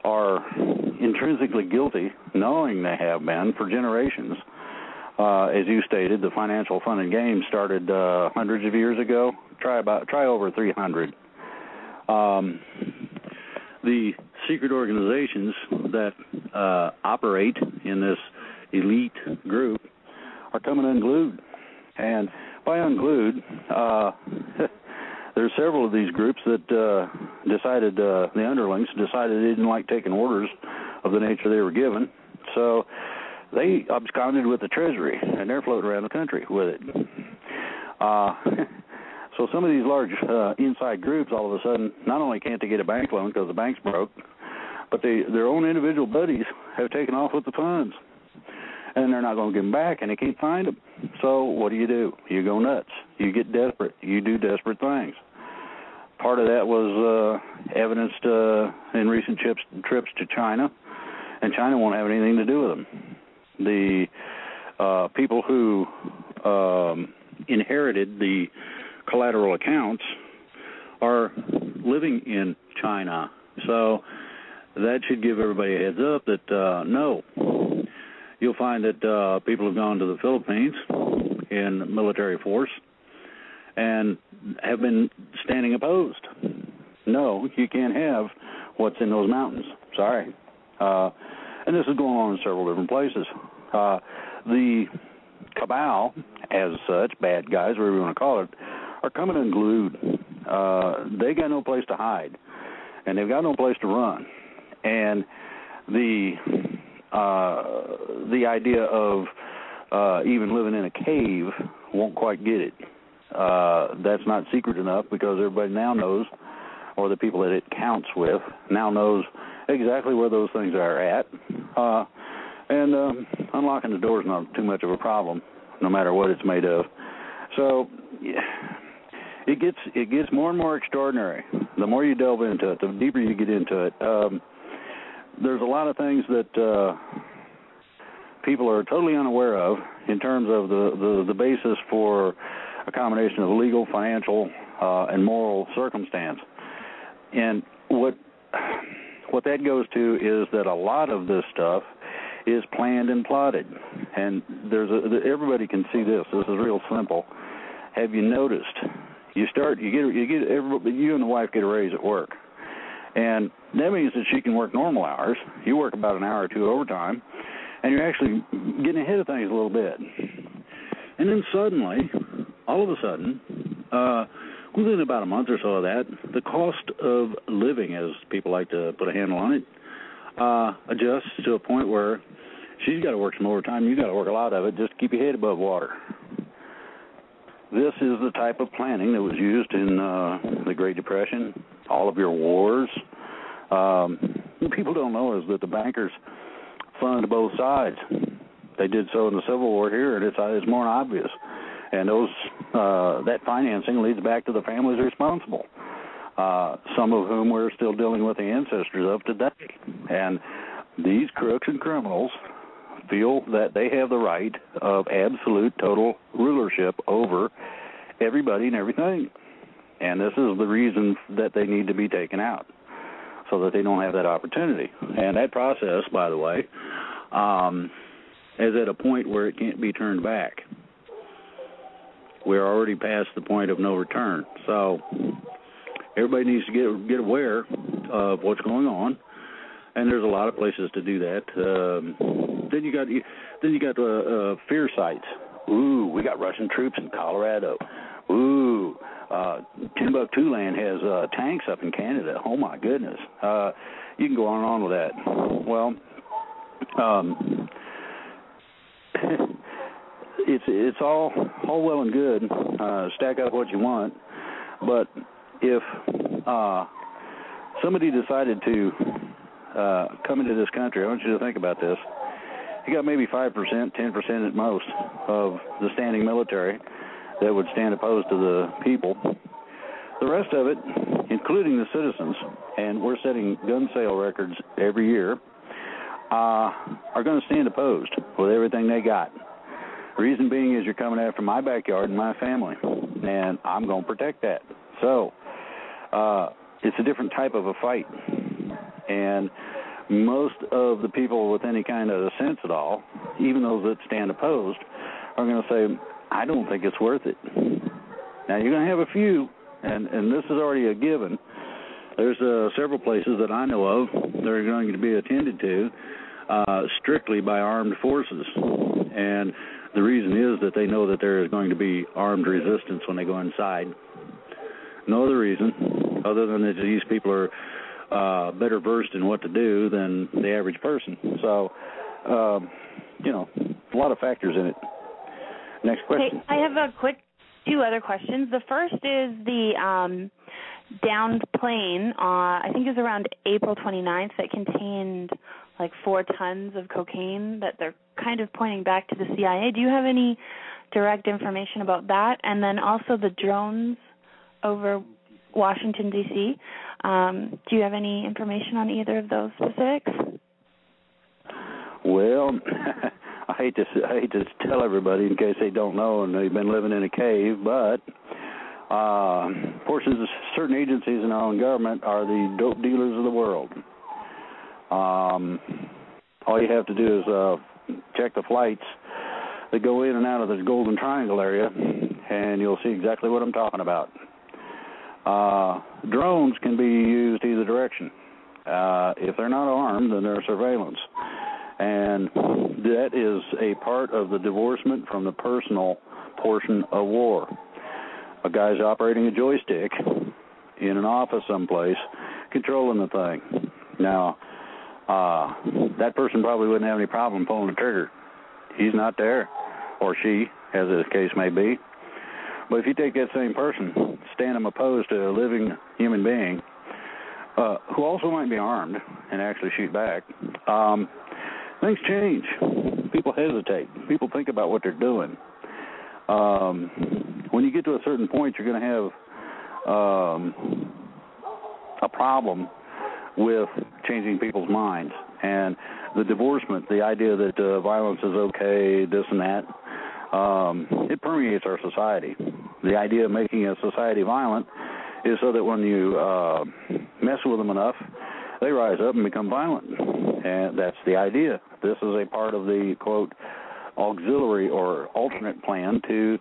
[SPEAKER 3] are intrinsically guilty, knowing they have been for generations. As you stated, the financial fun and games started hundreds of years ago. Try over 300. The secret organizations that operate in this elite group are coming unglued. And by unglued, there's several of these groups that decided, the underlings decided they didn't like taking orders of the nature they were given. So they absconded with the Treasury, and they're floating around the country with it. So some of these large inside groups, all of a sudden, not only can't they get a bank loan because the bank's broke, but their own individual buddies have taken off with the funds, and they're not going to give them back, and they can't find them. So what do? You go nuts. You get desperate. You do desperate things. Part of that was evidenced in recent trips to China, and China won't have anything to do with them. The people who inherited the collateral accounts are living in China. So that should give everybody a heads up that no. You'll find that people have gone to the Philippines in military force and have been standing opposed. No, you can't have what's in those mountains. Sorry. And this is going on in several different places. The cabal, as such, bad guys, whatever you want to call it, are coming unglued. They got no place to hide, and they've got no place to run. And the idea of even living in a cave won't quite get it. That's not secret enough because everybody now knows, or the people that it counts with now knows exactly where those things are at. And unlocking the door is not too much of a problem. no matter what it's made of. So yeah, it gets more and more extraordinary. The more you delve into it, the deeper you get into it. There's a lot of things that people are totally unaware of in terms of the basis for a combination of legal, financial, and moral circumstance. And what that goes to is that a lot of this stuff is planned and plotted. And everybody can see this. This is real simple. Have you noticed? You and the wife get a raise at work, and that means that she can work normal hours. You work about an hour or two overtime, and you're actually getting ahead of things a little bit. And then suddenly, all of a sudden, within about a month or so of that, the cost of living, as people like to put a handle on it, adjusts to a point where she's got to work some overtime. You've got to work a lot of it just to keep your head above water. This is the type of planning that was used in the Great Depression, all of your wars. What people don't know is that the bankers fund both sides. They did so in the Civil War here, and it's more obvious. And that financing leads back to the families responsible, some of whom we're still dealing with the ancestors of today. And these crooks and criminals feel that they have the right of absolute total rulership over everybody and everything. And this is the reason that they need to be taken out, so that they don't have that opportunity. And that process, by the way, is at a point where it can't be turned back. We're already past the point of no return. So everybody needs to get aware of what's going on, and there's a lot of places to do that. Then you got fear sites. Ooh, we got Russian troops in Colorado. Ooh, Timbuktu land has tanks up in Canada. Oh my goodness. You can go on and on with that. Well, it's all well and good. Stack up what you want, but if somebody decided to come into this country, I want you to think about this. You got maybe 5%, 10% at most of the standing military that would stand opposed to the people. The rest of it, including the citizens, and we're setting gun sale records every year, are going to stand opposed with everything they got. Reason being is you're coming after my backyard and my family, and I'm going to protect that. So it's a different type of a fight. And most of the people with any kind of sense at all, even those that stand opposed, are going to say, I don't think it's worth it. Now, you're going to have a few, and this is already a given. There's several places that I know of that are going to be attended to strictly by armed forces. And the reason is that they know that there is going to be armed resistance when they go inside. No other reason other than that these people are better versed in what to do than the average person. So, a lot of factors in it. Next question.
[SPEAKER 4] Hey, I have two other questions. The first is the downed plane, I think it was around April 29th, that contained like 4 tons of cocaine that they're kind of pointing back to the CIA. Do you have any direct information about that? And then also the drones over Washington, D.C. Do you have any information on either of those specifics?
[SPEAKER 3] Well, I hate to tell everybody in case they don't know and they've been living in a cave, but portions of certain agencies in our own government are the dope dealers of the world. All you have to do is check the flights that go in and out of the Golden Triangle area, and you'll see exactly what I'm talking about. Drones can be used either direction. If they're not armed, then they're surveillance. And that is a part of the divorcement from the personal portion of war. A guy's operating a joystick in an office someplace, controlling the thing. Now, that person probably wouldn't have any problem pulling the trigger. He's not there, or she, as the case may be. But if you take that same person, stand them opposed to a living human being, who also might be armed and actually shoot back, things change. People hesitate. People think about what they're doing. when you get to a certain point, you're going to have a problem with changing people's minds. And the divorcement, the idea that violence is okay, this and that, it permeates our society. The idea of making a society violent is so that when you mess with them enough, they rise up and become violent. And that's the idea. This is a part of the, quote, auxiliary or alternate plan to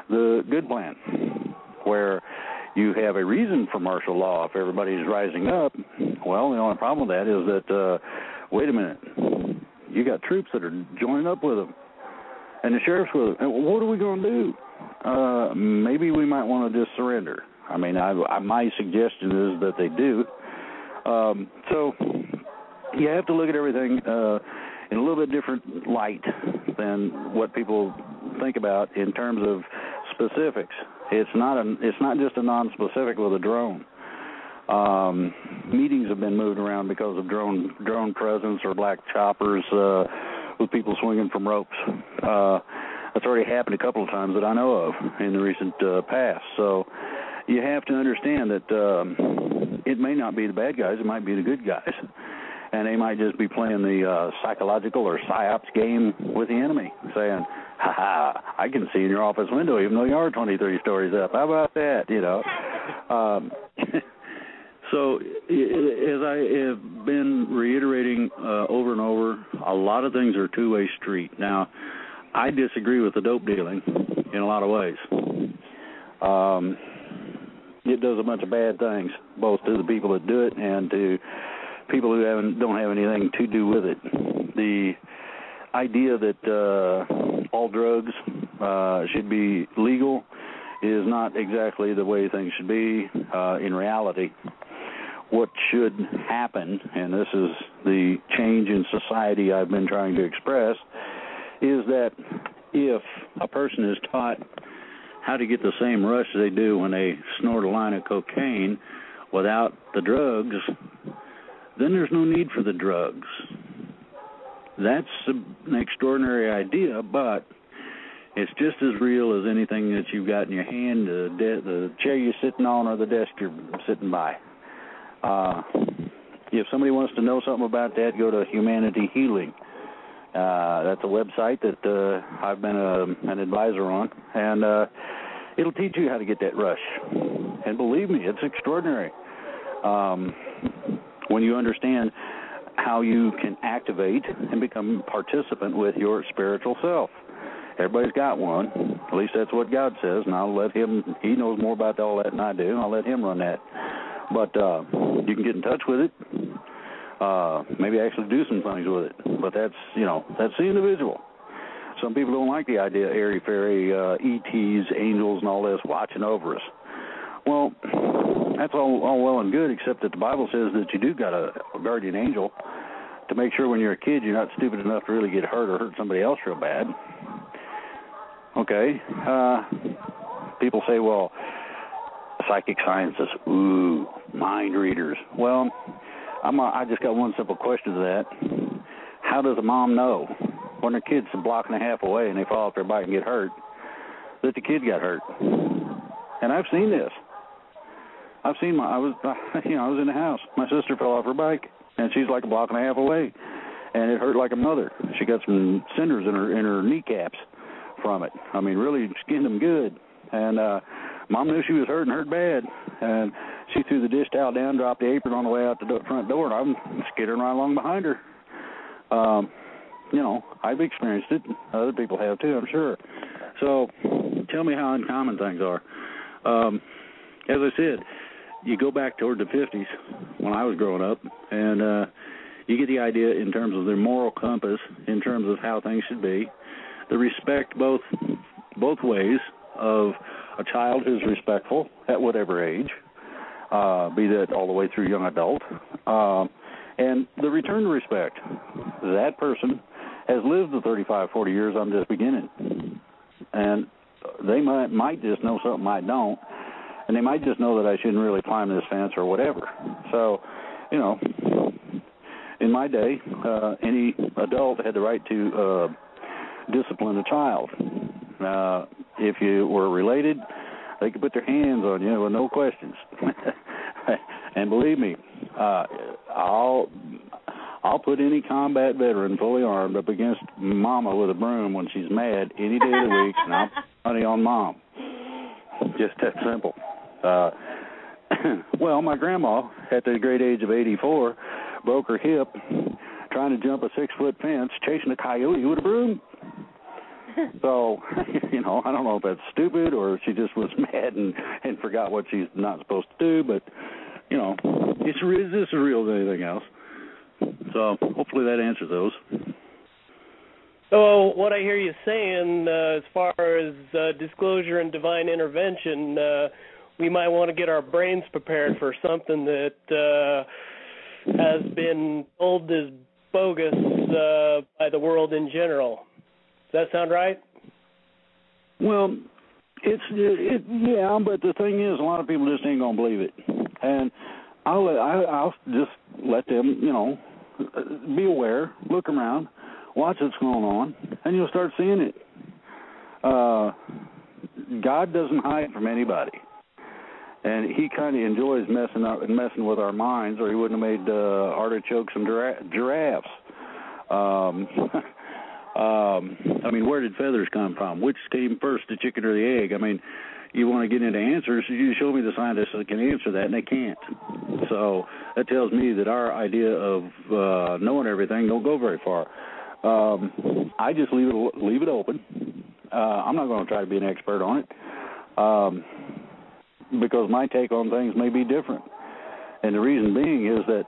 [SPEAKER 3] the good plan, where you have a reason for martial law if everybody's rising up. Well, the only problem with that is that, wait a minute, you got troops that are joining up with them, and the sheriff's with them. And what are we going to do? Maybe we might want to just surrender. I mean, my suggestion is that they do. So you have to look at everything in a little bit different light than what people think about in terms of specifics. It's not just a non-specific with a drone. Meetings have been moved around because of drone presence or black choppers with people swinging from ropes. That's already happened a couple of times that I know of in the recent past. So you have to understand that it may not be the bad guys, it might be the good guys. And they might just be playing the psychological or psyops game with the enemy, saying, ha, I can see in your office window even though you are 20, 30 stories up. How about that, you know? So as I have been reiterating over and over, a lot of things are a two-way street. Now, I disagree with the dope dealing in a lot of ways. It does a bunch of bad things, both to the people that do it and to people who don't have anything to do with it. The idea that all drugs should be legal is not exactly the way things should be in reality. What should happen, and this is the change in society I've been trying to express, is that if a person is taught how to get the same rush they do when they snort a line of cocaine without the drugs, then there's no need for the drugs. That's an extraordinary idea, but it's just as real as anything that you've got in your hand, the chair you're sitting on or the desk you're sitting by. If somebody wants to know something about that, go to Humanity Healing. That's a website that I've been an advisor on, and it'll teach you how to get that rush. And believe me, it's extraordinary. When you understand how you can activate and become a participant with your spiritual self. Everybody's got one. At least that's what God says, and I'll let him, he knows more about all that than I do, and I'll let him run that. But you can get in touch with it, maybe actually do some things with it. But that's the individual. Some people don't like the idea of airy-fairy ETs, angels, and all this watching over us. Well, that's all well and good, except that the Bible says that you do got a guardian angel to make sure when you're a kid you're not stupid enough to really get hurt or hurt somebody else real bad. Okay. People say, well, psychic sciences, mind readers. Well, I just got one simple question to that. How does a mom know when their kid's a block and a half away and they fall off their bike and get hurt that the kid got hurt? And I've seen this. I was in the house. My sister fell off her bike, and she's like a block and a half away, and it hurt like a mother. She got some cinders in her kneecaps from it. I mean, really skinned them good. And Mom knew she was hurt and hurt bad, and she threw the dish towel down, dropped the apron on the way out the front door, and I'm skittering right along behind her. I've experienced it. Other people have too, I'm sure. So tell me how uncommon things are. As I said, you go back toward the 50s when I was growing up, and you get the idea in terms of their moral compass, in terms of how things should be, the respect both ways of a child who's respectful at whatever age, be that all the way through young adult, and the return to respect. That person has lived the 35, 40 years I'm just beginning, and they might just know something I don't, and they might just know that I shouldn't really climb this fence or whatever. So, in my day, any adult had the right to discipline a child. if you were related, they could put their hands on you with no questions. And believe me, I'll put any combat veteran fully armed up against Mama with a broom when she's mad any day of the week, and I'll put money on Mom. Just that simple. Well, my grandma, at the great age of 84, broke her hip trying to jump a 6-foot fence, chasing a coyote with a broom. So, I don't know if that's stupid or she just was mad and forgot what she's not supposed to do, but, it's just as real as anything else. So hopefully that answers those.
[SPEAKER 2] So what I hear you saying as far as disclosure and divine intervention, we might want to get our brains prepared for something that has been told is bogus by the world in general. Does that sound right?
[SPEAKER 3] Well, yeah, but the thing is, a lot of people just ain't gonna believe it, and I'll just let them, be aware, look around, watch what's going on, and you'll start seeing it. God doesn't hide from anybody, and He kind of enjoys messing with our minds, or He wouldn't have made artichokes and giraffes. Where did feathers come from? Which came first, the chicken or the egg? You want to get into answers, you show me the scientists that can answer that, and they can't. So that tells me that our idea of knowing everything don't go very far. I just leave it open. I'm not going to try to be an expert on it because my take on things may be different. And the reason being is that,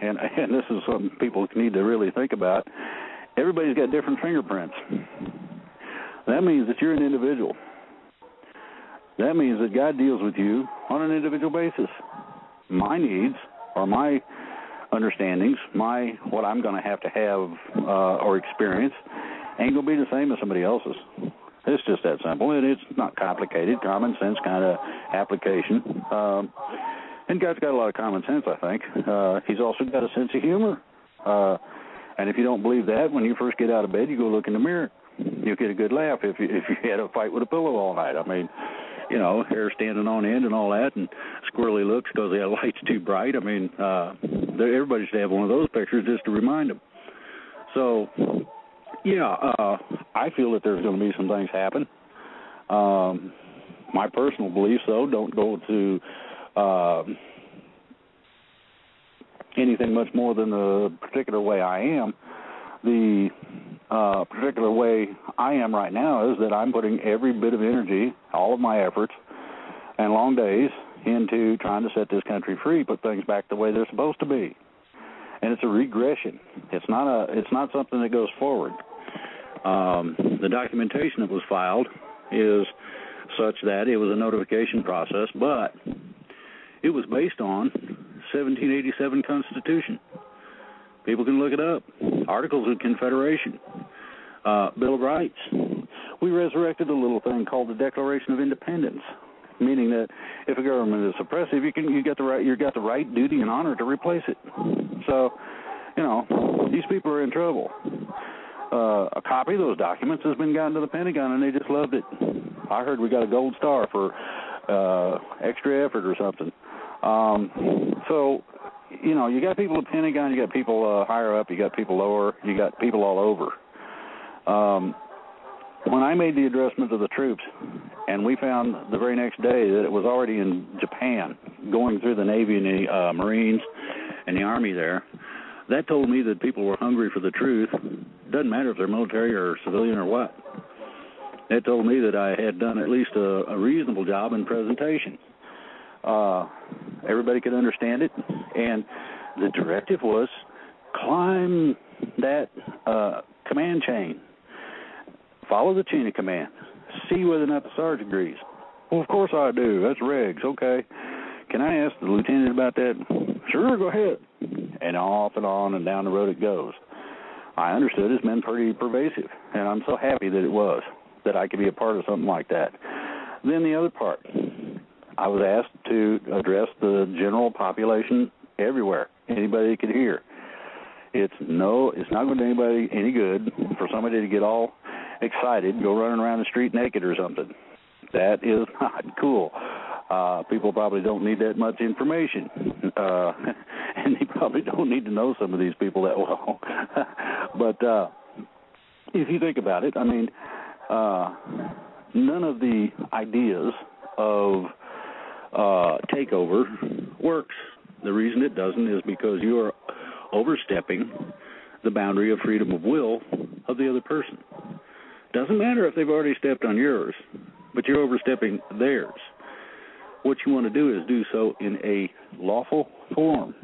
[SPEAKER 3] and this is something people need to really think about, everybody's got different fingerprints. That means that you're an individual. That means that God deals with you on an individual basis. My needs or my understandings, what I'm going to have or experience ain't going to be the same as somebody else's. It's just that simple, and it's not complicated, common sense kind of application. And God's got a lot of common sense, I think. He's also got a sense of humor. And if you don't believe that, when you first get out of bed, you go look in the mirror. You'll get a good laugh if you had a fight with a pillow all night. Hair standing on end and all that, and squirrely looks because the light's too bright. Everybody should have one of those pictures just to remind them. So, I feel that there's going to be some things happen. My personal beliefs, though, don't go to anything much more than the particular way I am. The particular way I am right now is that I'm putting every bit of energy, all of my efforts, and long days into trying to set this country free, put things back the way they're supposed to be. And it's a regression. It's not something that goes forward. The documentation that was filed is such that it was a notification process, but it was based on 1787 Constitution. People can look it up. Articles of Confederation, Bill of Rights. We resurrected a little thing called the Declaration of Independence, meaning that if a government is oppressive, you got the right, duty, and honor to replace it. So, these people are in trouble. A copy of those documents has been gotten to the Pentagon, and they just loved it. I heard we got a gold star for extra effort or something. So, you got people at the Pentagon, you got people higher up, you got people lower, you got people all over. When I made the addressment to the troops, and we found the very next day that it was already in Japan, going through the Navy and the Marines and the Army there, that told me that people were hungry for the truth. Doesn't matter if they're military or civilian or what. It told me that I had done at least a reasonable job in presentation. Everybody could understand it, and the directive was climb that command chain. Follow the chain of command. See whether or not the sergeant agrees. Well, of course I do. That's regs. Okay. Can I ask the lieutenant about that? Sure, go ahead. And off and on and down the road it goes. I understood it's been pretty pervasive, and I'm so happy that it was, that I could be a part of something like that. Then the other part, I was asked to address the general population everywhere, anybody that could hear. It's not going to do anybody any good for somebody to get all excited, go running around the street naked or something. That is not cool. People probably don't need that much information, and they probably don't need to know some of these people that well. But if you think about it, I mean, none of the ideas of takeover works. The reason it doesn't is because you are overstepping the boundary of freedom of will of the other person. Doesn't matter if they've already stepped on yours, but you're overstepping theirs. What you want to do is do so in a lawful form.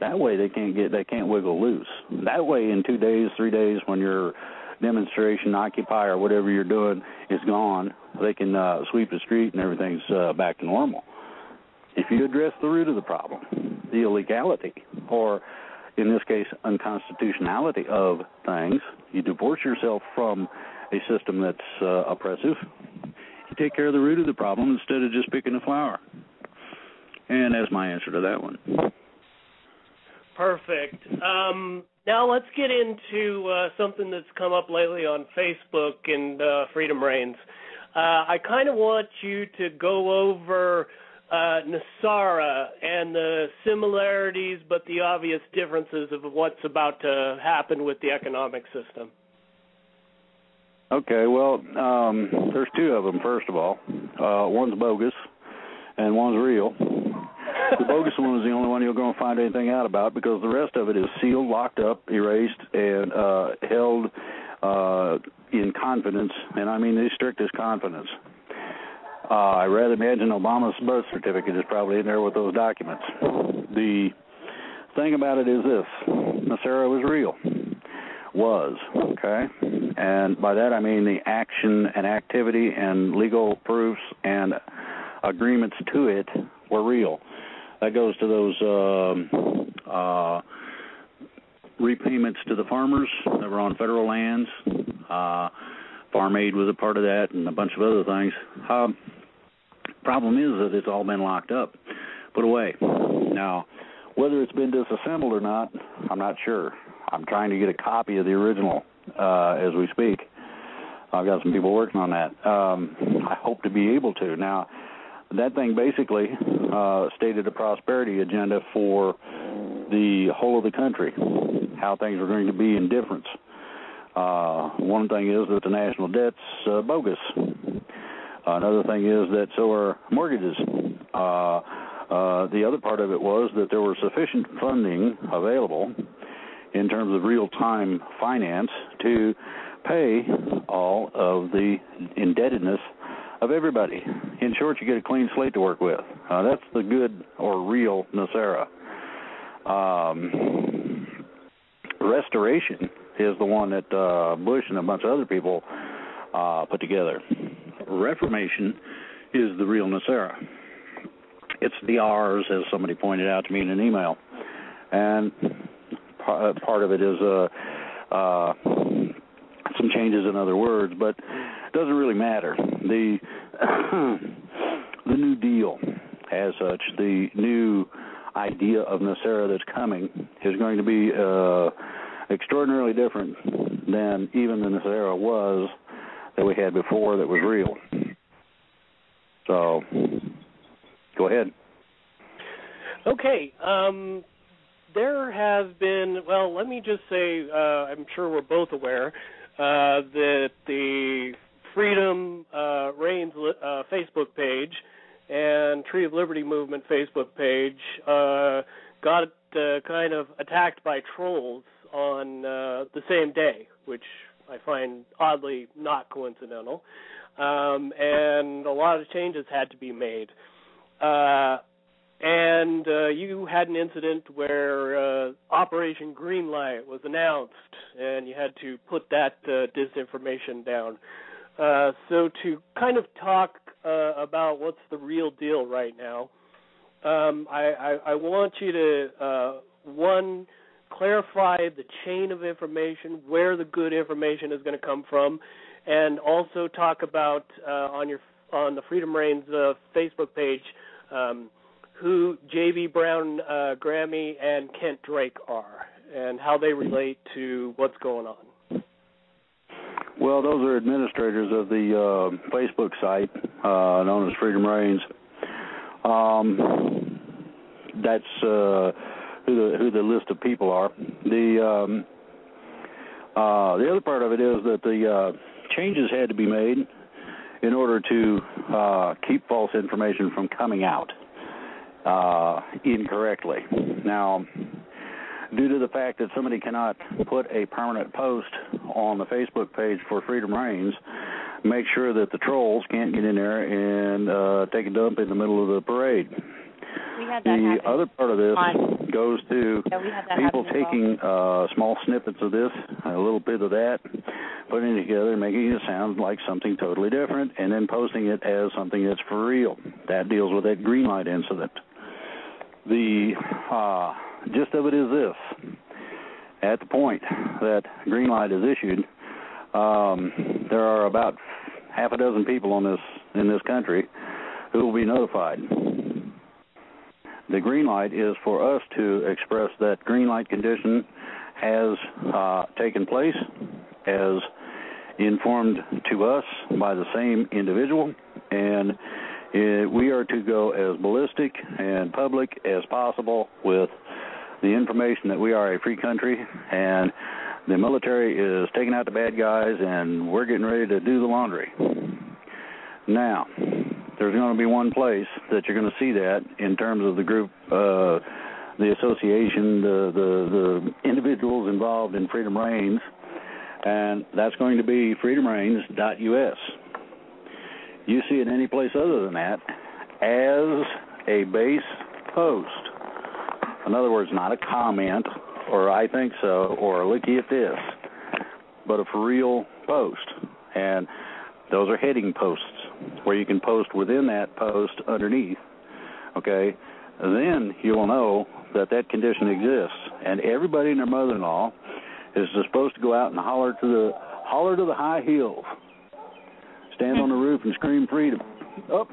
[SPEAKER 3] That way they can't wiggle loose. That way in 2 days, 3 days, when your demonstration, occupy, or whatever you're doing is gone, they can sweep the street and everything's back to normal. If you address the root of the problem, the illegality, or in this case, unconstitutionality of things, you divorce yourself from a system that's oppressive. You take care of the root of the problem instead of just picking a flower. And that's my answer to that one.
[SPEAKER 2] Perfect. Now let's get into something that's come up lately on Facebook and Freedom Reigns. I kind of want you to go over NESARA and the similarities but the obvious differences of what's about to happen with the economic system.
[SPEAKER 3] Okay, well, there's two of them, first of all. One's bogus and one's real. The bogus one is the only one you're going to find anything out about because the rest of it is sealed, locked up, erased, and held in confidence, and I mean the strictest confidence. I rather imagine Obama's birth certificate is probably in there with those documents. The thing about it is this: NESARA was real. Was, okay? And by that I mean the action and activity and legal proofs and agreements to it were real. That goes to those repayments to the farmers that were on federal lands. Farm aid was a part of that and a bunch of other things. Problem is that it's all been locked up, put away. Now, whether it's been disassembled or not, I'm not sure. I'm trying to get a copy of the original as we speak. I've got some people working on that. I hope to be able to. Now, that thing basically stated a prosperity agenda for the whole of the country, how things are going to be in difference. One thing is that the national debt's bogus. Another thing is that so are mortgages. The other part of it was that there were sufficient funding available in terms of real-time finance to pay all of the indebtedness of everybody. In short, you get a clean slate to work with. That's the good or real NESARA. Restoration is the one that Bush and a bunch of other people put together. Reformation is the real NESARA. It's the R's, as somebody pointed out to me in an email. And part of it is some changes in other words, but it doesn't really matter. The New Deal, as such, the new idea of NESARA that's coming is going to be extraordinarily different than even the NESARA was that we had before that was real. So, go ahead.
[SPEAKER 2] Okay. There has been, well, let me just say, I'm sure we're both aware that the Freedom Reigns Facebook page and Tree of Liberty Movement Facebook page got kind of attacked by trolls on the same day, which I find oddly not coincidental. And a lot of changes had to be made. And you had an incident where Operation Greenlight was announced, and you had to put that disinformation down. So to kind of talk about what's the real deal right now, I want you to, one, clarify the chain of information, where the good information is going to come from, and also talk about on the Freedom Reigns Facebook page who J.B. Brown Grammy and Kent Drake are and how they relate to what's going on.
[SPEAKER 3] Well, those are administrators of the Facebook site known as Freedom Reigns. That's who the list of people are. The other part of it is that the changes had to be made in order to keep false information from coming out incorrectly. Now, due to the fact that somebody cannot put a permanent post on the Facebook page for Freedom Reigns, make sure that the trolls can't get in there and take a dump in the middle of the parade.
[SPEAKER 4] We had that
[SPEAKER 3] the other part of this goes to people taking small snippets of this, a little bit of that, putting it together, making it sound like something totally different, and then posting it as something that's for real. That deals with that green light incident. The gist of it is this. At the point that green light is issued, there are about half a dozen people in this country who will be notified. The green light is for us to express that green light condition has taken place, as informed to us by the same individual, and we are to go as ballistic and public as possible with the information that we are a free country, and the military is taking out the bad guys, and we're getting ready to do the laundry. Now, there's going to be one place that you're going to see that in terms of the group, the association, the individuals involved in Freedom Reigns, and that's going to be freedomreigns.us. You see it any place other than that as a base post. In other words, not a comment or I think so or looky at this, but a for real post. And those are heading posts where you can post within that post underneath, okay? Then you will know that that condition exists. And everybody and their mother-in-law is supposed to go out and holler to the high hills, stand on the roof and scream freedom. Oh,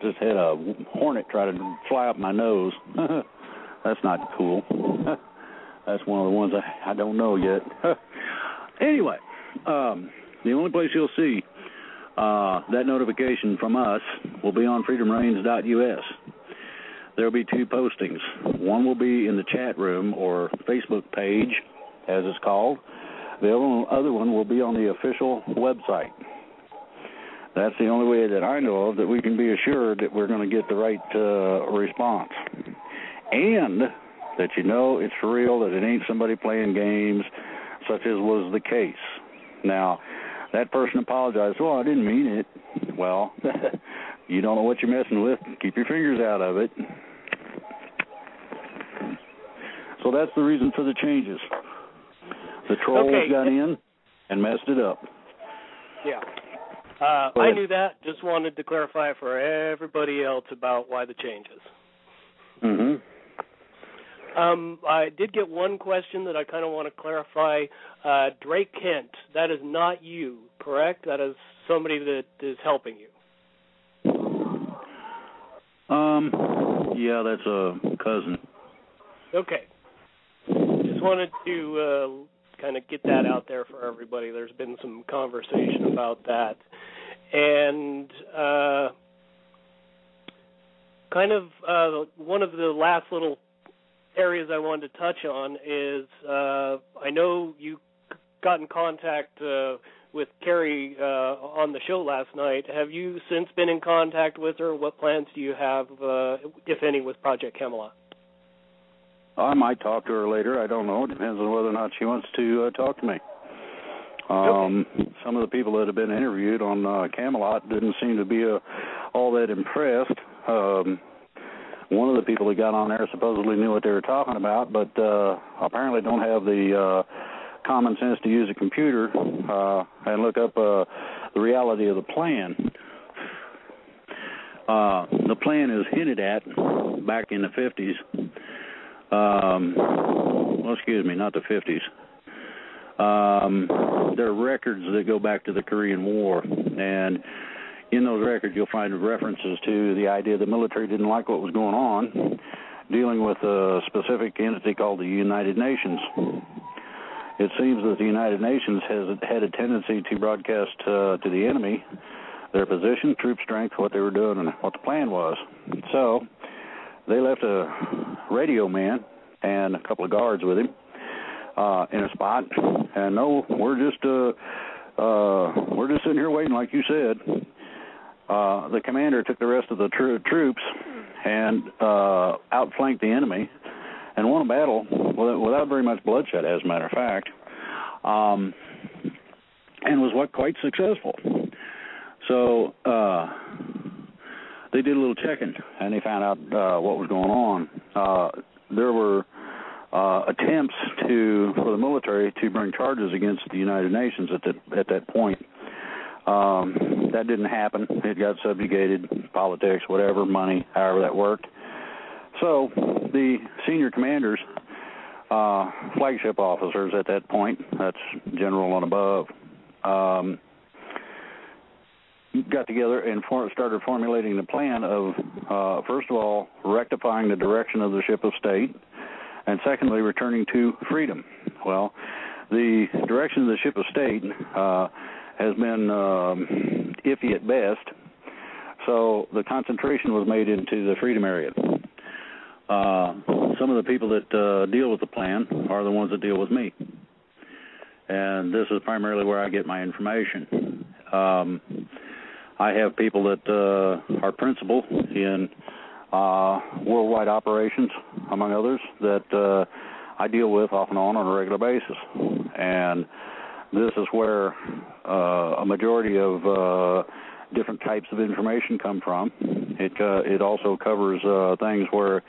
[SPEAKER 3] just had a hornet try to fly up my nose. That's not cool. That's one of the ones I don't know yet. Anyway, the only place you'll see that notification from us will be on freedomreigns.us. There will be two postings. One will be in the chat room or Facebook page, as it's called. The other one will be on the official website. That's the only way that I know of that we can be assured that we're going to get the right response. And that you know it's for real, that it ain't somebody playing games, such as was the case. Now, that person apologized. Well, I didn't mean it. Well, you don't know what you're messing with. Keep your fingers out of it. So that's the reason for the changes. The trolls got in and messed it up.
[SPEAKER 2] Yeah. I knew that. Just wanted to clarify for everybody else about why the changes.
[SPEAKER 3] Mm-hmm.
[SPEAKER 2] I did get one question that I kind of want to clarify. Drake Kent, that is not you, correct? That is somebody that is helping you.
[SPEAKER 3] Yeah, that's a cousin.
[SPEAKER 2] Okay. Just wanted to kind of get that out there for everybody. There's been some conversation about that. And kind of one of the last little areas I wanted to touch on is I know you got in contact with Carrie on the show last night. Have you since been in contact with her? What plans do you have, if any, with Project Camelot?
[SPEAKER 3] I might talk to her later. I don't know. It depends on whether or not she wants to talk to me. Some of the people that have been interviewed on Camelot didn't seem to be all that impressed. One of the people that got on there supposedly knew what they were talking about, but apparently don't have the common sense to use a computer and look up the reality of the plan. The plan is hinted at back in the 50s. Well, excuse me, not the 50s. There are records that go back to the Korean War, and in those records you'll find references to the idea the military didn't like what was going on, dealing with a specific entity called the United Nations. it seems that the United Nations has had a tendency to broadcast to the enemy their position, troop strength, what they were doing, and what the plan was. So they left a radio man and a couple of guards with him in a spot, and no, we're just sitting here waiting, like you said. The commander took the rest of the troops and outflanked the enemy and won a battle without very much bloodshed, as a matter of fact, and was quite successful. So they did a little checking, and they found out what was going on. There were attempts for the military to bring charges against the United Nations at that point. That didn't happen. It got subjugated, politics, whatever, money, however that worked. So the senior commanders, flagship officers at that point, that's general and above, got together and started formulating the plan of, first of all, rectifying the direction of the ship of state, and secondly, returning to freedom. Well, the direction of the ship of state has been iffy at best, so the concentration was made into the freedom area. Some of the people that deal with the plan are the ones that deal with me, and this is primarily where I get my information. I have people that are principal in worldwide operations, among others, that I deal with off and on a regular basis. And this is where a majority of different types of information come from. It also covers things where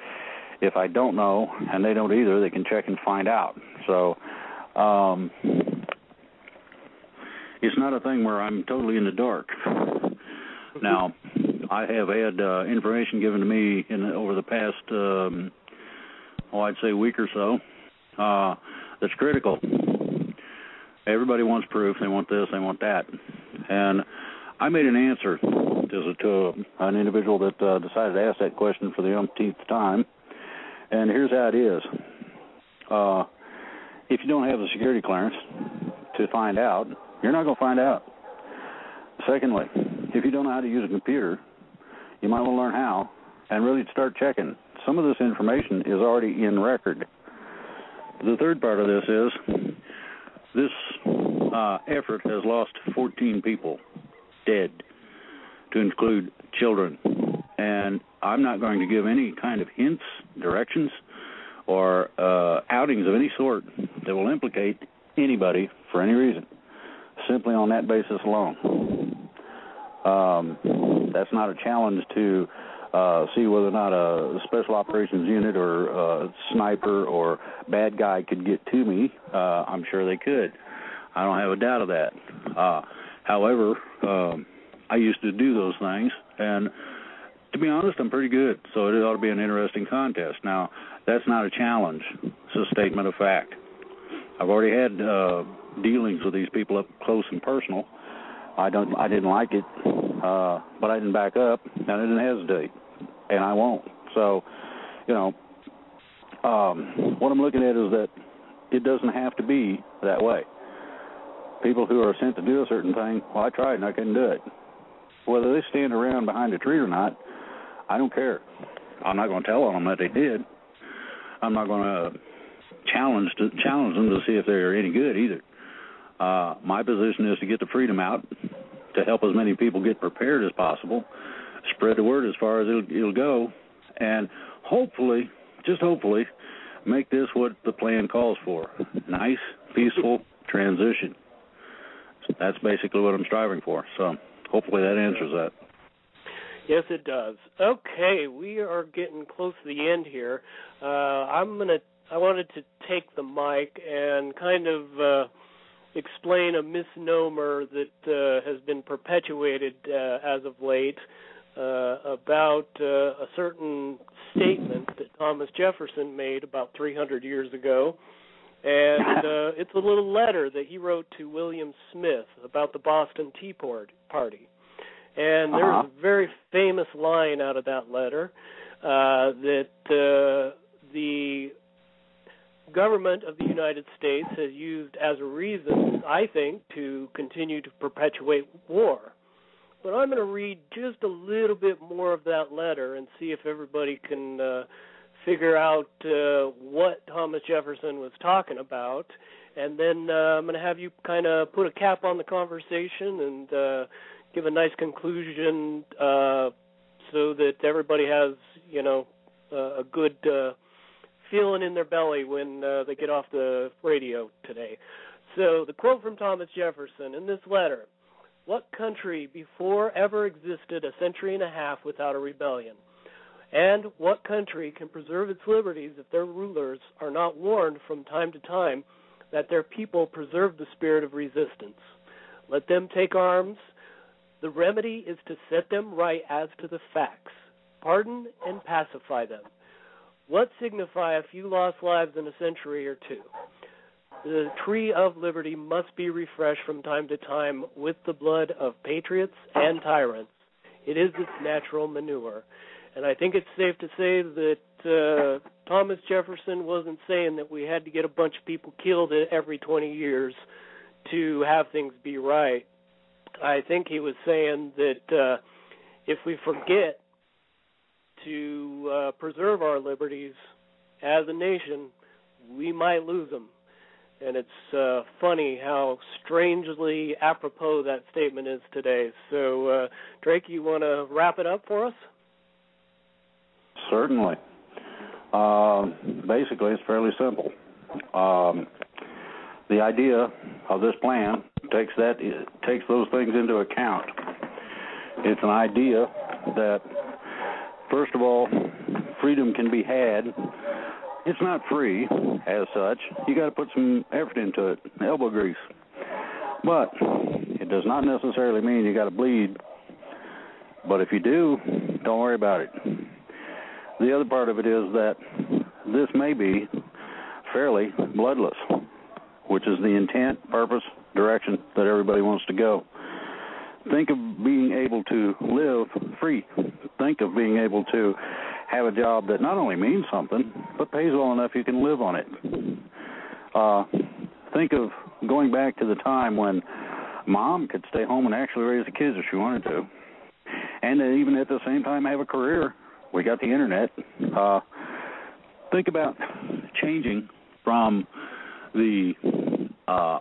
[SPEAKER 3] if I don't know, and they don't either, they can check and find out. So it's not a thing where I'm totally in the dark. Now, I have had information given to me over the past, I'd say week or so, that's critical. Everybody wants proof. They want this, they want that. And I made an answer to an individual that decided to ask that question for the umpteenth time. And here's how it is. If you don't have the security clearance to find out, you're not going to find out. Secondly, if you don't know how to use a computer, you might want to learn how and really start checking. Some of this information is already in record. The third part of this is this effort has lost 14 people dead, to include children. And I'm not going to give any kind of hints, directions, or outings of any sort that will implicate anybody for any reason, simply on that basis alone. That's not a challenge to see whether or not a special operations unit or a sniper or bad guy could get to me. I'm sure they could. I don't have a doubt of that. However, I used to do those things, and to be honest, I'm pretty good, so it ought to be an interesting contest. Now, that's not a challenge. It's a statement of fact. I've already had dealings with these people up close and personal. I didn't like it, but I didn't back up, and I didn't hesitate, and I won't. So, what I'm looking at is that it doesn't have to be that way. People who are sent to do a certain thing, well, I tried and I couldn't do it. Whether they stand around behind a tree or not, I don't care. I'm not going to tell them that they did. I'm not going to challenge them to see if they're any good either. My position is to get the freedom out, to help as many people get prepared as possible, spread the word as far as it'll go, and hopefully, just hopefully, make this what the plan calls for. Nice, peaceful transition. That's basically what I'm striving for. So hopefully that answers that.
[SPEAKER 2] Yes, it does. Okay, we are getting close to the end here. I wanted to take the mic and kind of explain a misnomer that has been perpetuated as of late about a certain statement that Thomas Jefferson made about 300 years ago. And it's a little letter that he wrote to William Smith about the Boston Tea Party. And there's a very famous line out of that letter that the government of the United States has used as a reason, I think, to continue to perpetuate war. But I'm going to read just a little bit more of that letter and see if everybody can figure out what Thomas Jefferson was talking about. And then I'm going to have you kind of put a cap on the conversation and give a nice conclusion so that everybody has, a good feeling in their belly when they get off the radio today. So the quote from Thomas Jefferson in this letter: "What country before ever existed a century and a half without a rebellion? And what country can preserve its liberties if their rulers are not warned from time to time that their people preserve the spirit of resistance? Let them take arms. The remedy is to set them right as to the facts, pardon and pacify them. What signify a few lost lives in a century or two? The tree of liberty must be refreshed from time to time with the blood of patriots and tyrants. It is its natural manure." And I think it's safe to say that Thomas Jefferson wasn't saying that we had to get a bunch of people killed every 20 years to have things be right. I think he was saying that if we forget to preserve our liberties as a nation, we might lose them. And it's funny how strangely apropos that statement is today. So, Drake, you want to wrap it up for us?
[SPEAKER 3] Certainly. Basically, it's fairly simple. The idea of this plan takes those things into account. It's an idea that, first of all, freedom can be had. It's not free as such. You got to put some effort into it, elbow grease. But it does not necessarily mean you got to bleed. But if you do, don't worry about it. The other part of it is that this may be fairly bloodless, which is the intent, purpose, direction that everybody wants to go. Think of being able to live free. Think of being able to have a job that not only means something, but pays well enough you can live on it. Think of going back to the time when Mom could stay home and actually raise the kids if she wanted to, and then even at the same time have a career. We got the internet. Think about changing from the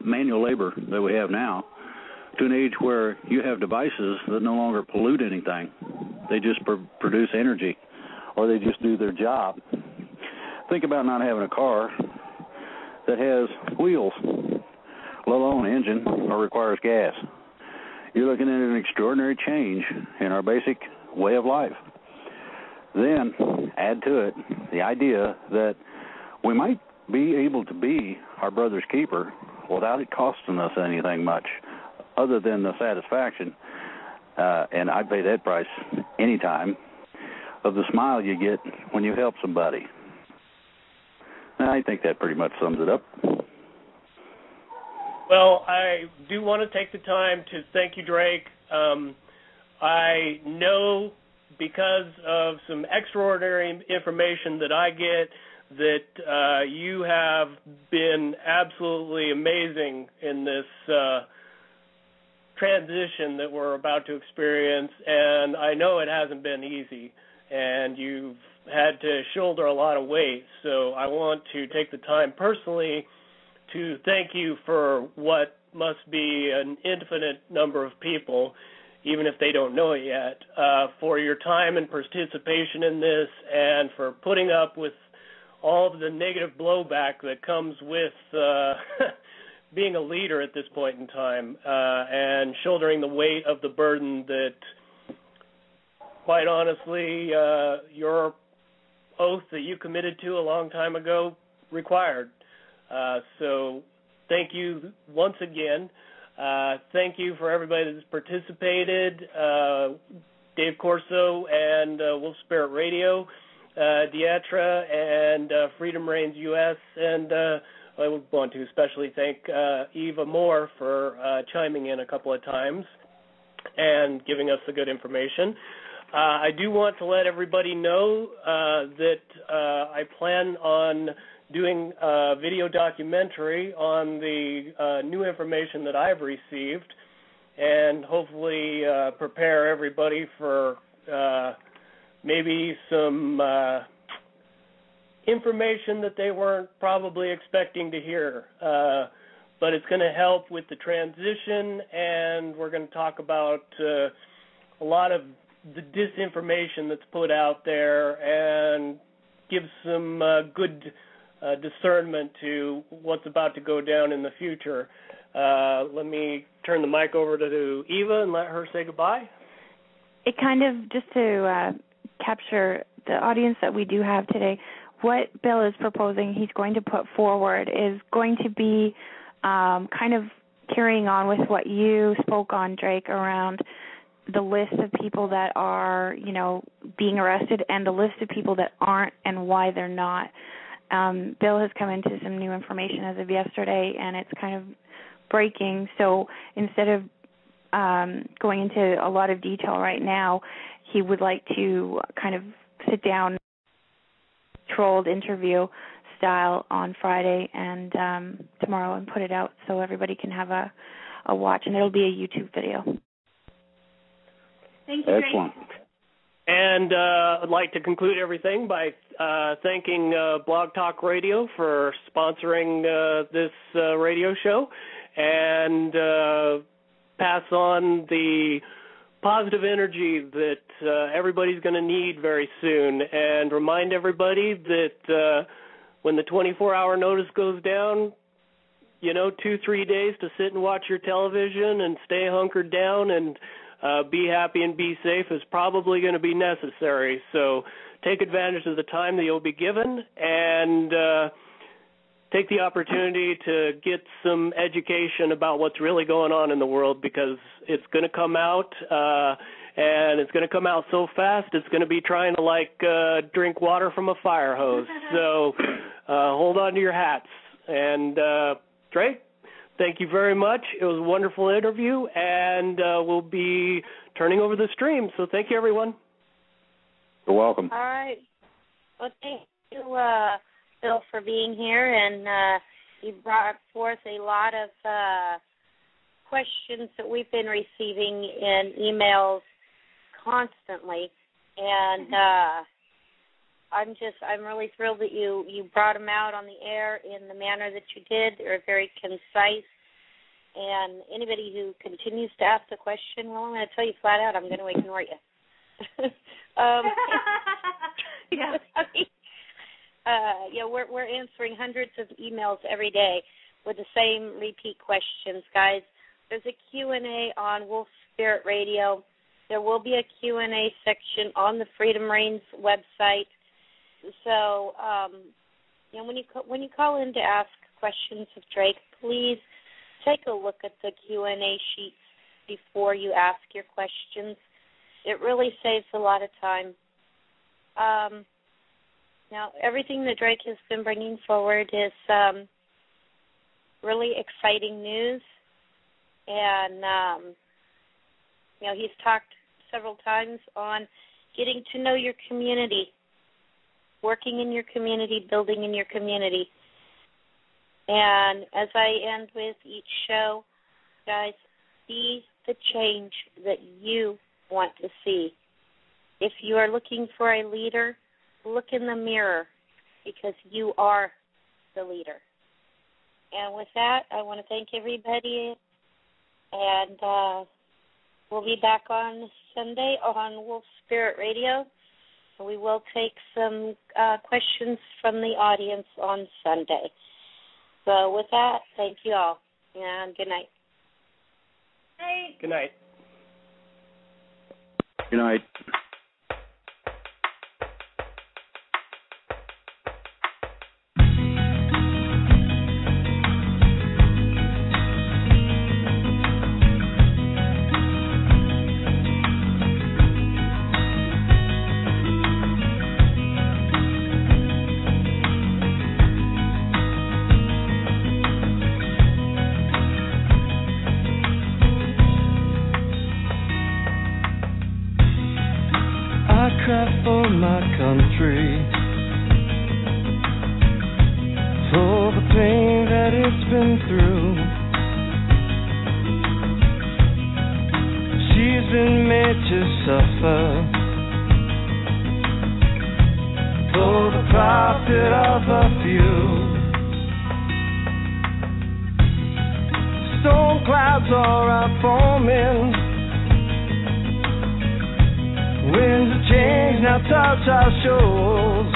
[SPEAKER 3] manual labor that we have now to an age where you have devices that no longer pollute anything. They just produce energy, or they just do their job. Think about not having a car that has wheels, let alone an engine, or requires gas. You're looking at an extraordinary change in our basic way of life. Then add to it the idea that we might be able to be our brother's keeper without it costing us anything much other than the satisfaction, and I'd pay that price anytime, of the smile you get when you help somebody. And I think that pretty much sums it up.
[SPEAKER 2] Well, I do want to take the time to thank you, Drake. I know because of some extraordinary information that I get that you have been absolutely amazing in this transition that we're about to experience, and I know it hasn't been easy, and you've had to shoulder a lot of weight. So I want to take the time personally to thank you for what must be an infinite number of people, even if they don't know it yet, for your time and participation in this, and for putting up with all of the negative blowback that comes with being a leader at this point in time, and shouldering the weight of the burden that, quite honestly, your oath that you committed to a long time ago required. So thank you once again. Thank you for everybody that's participated, Dave Corso and Wolf Spirit Radio, Diatra and Freedom Reigns US, and I would want to especially thank Eva Moore for chiming in a couple of times and giving us the good information. I do want to let everybody know that I plan on doing a video documentary on the new information that I've received, and hopefully prepare everybody for maybe some information that they weren't probably expecting to hear. But it's going to help with the transition, and we're going to talk about a lot of the disinformation that's put out there and give some good discernment to what's about to go down in the future. Let me turn the mic over to Eva and let her say goodbye.
[SPEAKER 4] It kind of, just to capture the audience that we do have today, what Bill is proposing he's going to put forward is going to be kind of carrying on with what you spoke on, Drake, around the list of people that are, being arrested and the list of people that aren't and why they're not. Bill has come into some new information as of yesterday, and it's kind of breaking. So instead of going into a lot of detail right now, he would like to kind of sit down, controlled interview style on Friday and tomorrow, and put it out so everybody can have a watch, and it'll be a YouTube video. Thank you,
[SPEAKER 3] excellent.
[SPEAKER 4] Drake.
[SPEAKER 2] And I'd like to conclude everything by thanking Blog Talk Radio for sponsoring this radio show, and pass on the positive energy that everybody's going to need very soon, and remind everybody that when the 24-hour notice goes down, 2-3 days to sit and watch your television and stay hunkered down and be happy and be safe is probably going to be necessary. So take advantage of the time that you'll be given, and take the opportunity to get some education about what's really going on in the world, because it's going to come out, and it's going to come out so fast it's going to be trying to drink water from a fire hose. So hold on to your hats. And Drake, thank you very much. It was a wonderful interview, and we'll be turning over the stream. So thank you, everyone.
[SPEAKER 3] You're welcome.
[SPEAKER 1] All right. Well, thank you, Bill, for being here, and you brought forth a lot of questions that we've been receiving in emails constantly, and I'm really thrilled that you brought them out on the air in the manner that you did. They're very concise, and anybody who continues to ask the question, well, I'm going to tell you flat out, I'm going to ignore you.
[SPEAKER 4] Yeah.
[SPEAKER 1] We're answering hundreds of emails every day with the same repeat questions, guys. There's a Q&A on Wolf Spirit Radio. There will be a Q&A section on the Freedom Reigns website. So, when you call in to ask questions of Drake, please take a look at the Q&A sheets before you ask your questions. It really saves a lot of time. Now, everything that Drake has been bringing forward is really exciting news, and he's talked several times on getting to know your community, working in your community, building in your community. And as I end with each show, guys, be the change that you want to see. If you are looking for a leader, look in the mirror, because you are the leader. And with that, I want to thank everybody, and we'll be back on Sunday on Wolf Spirit Radio. We will take some questions from the audience on Sunday. So with that, thank you all, and good night.
[SPEAKER 2] Good night.
[SPEAKER 3] Good night.
[SPEAKER 5] country for the pain that it's been through. She's been made to suffer for the profit of a few. Storm clouds are out forming, winds of change now touch our shores.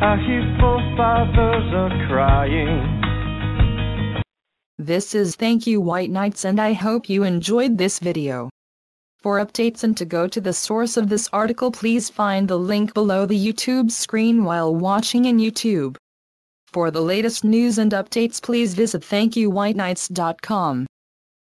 [SPEAKER 5] Our heedful fathers are crying.
[SPEAKER 6] This is Thank You White Knights, and I hope you enjoyed this video. For updates and to go to the source of this article, please find the link below the YouTube screen while watching in YouTube. For the latest news and updates, please visit thankyouwhiteknights.com.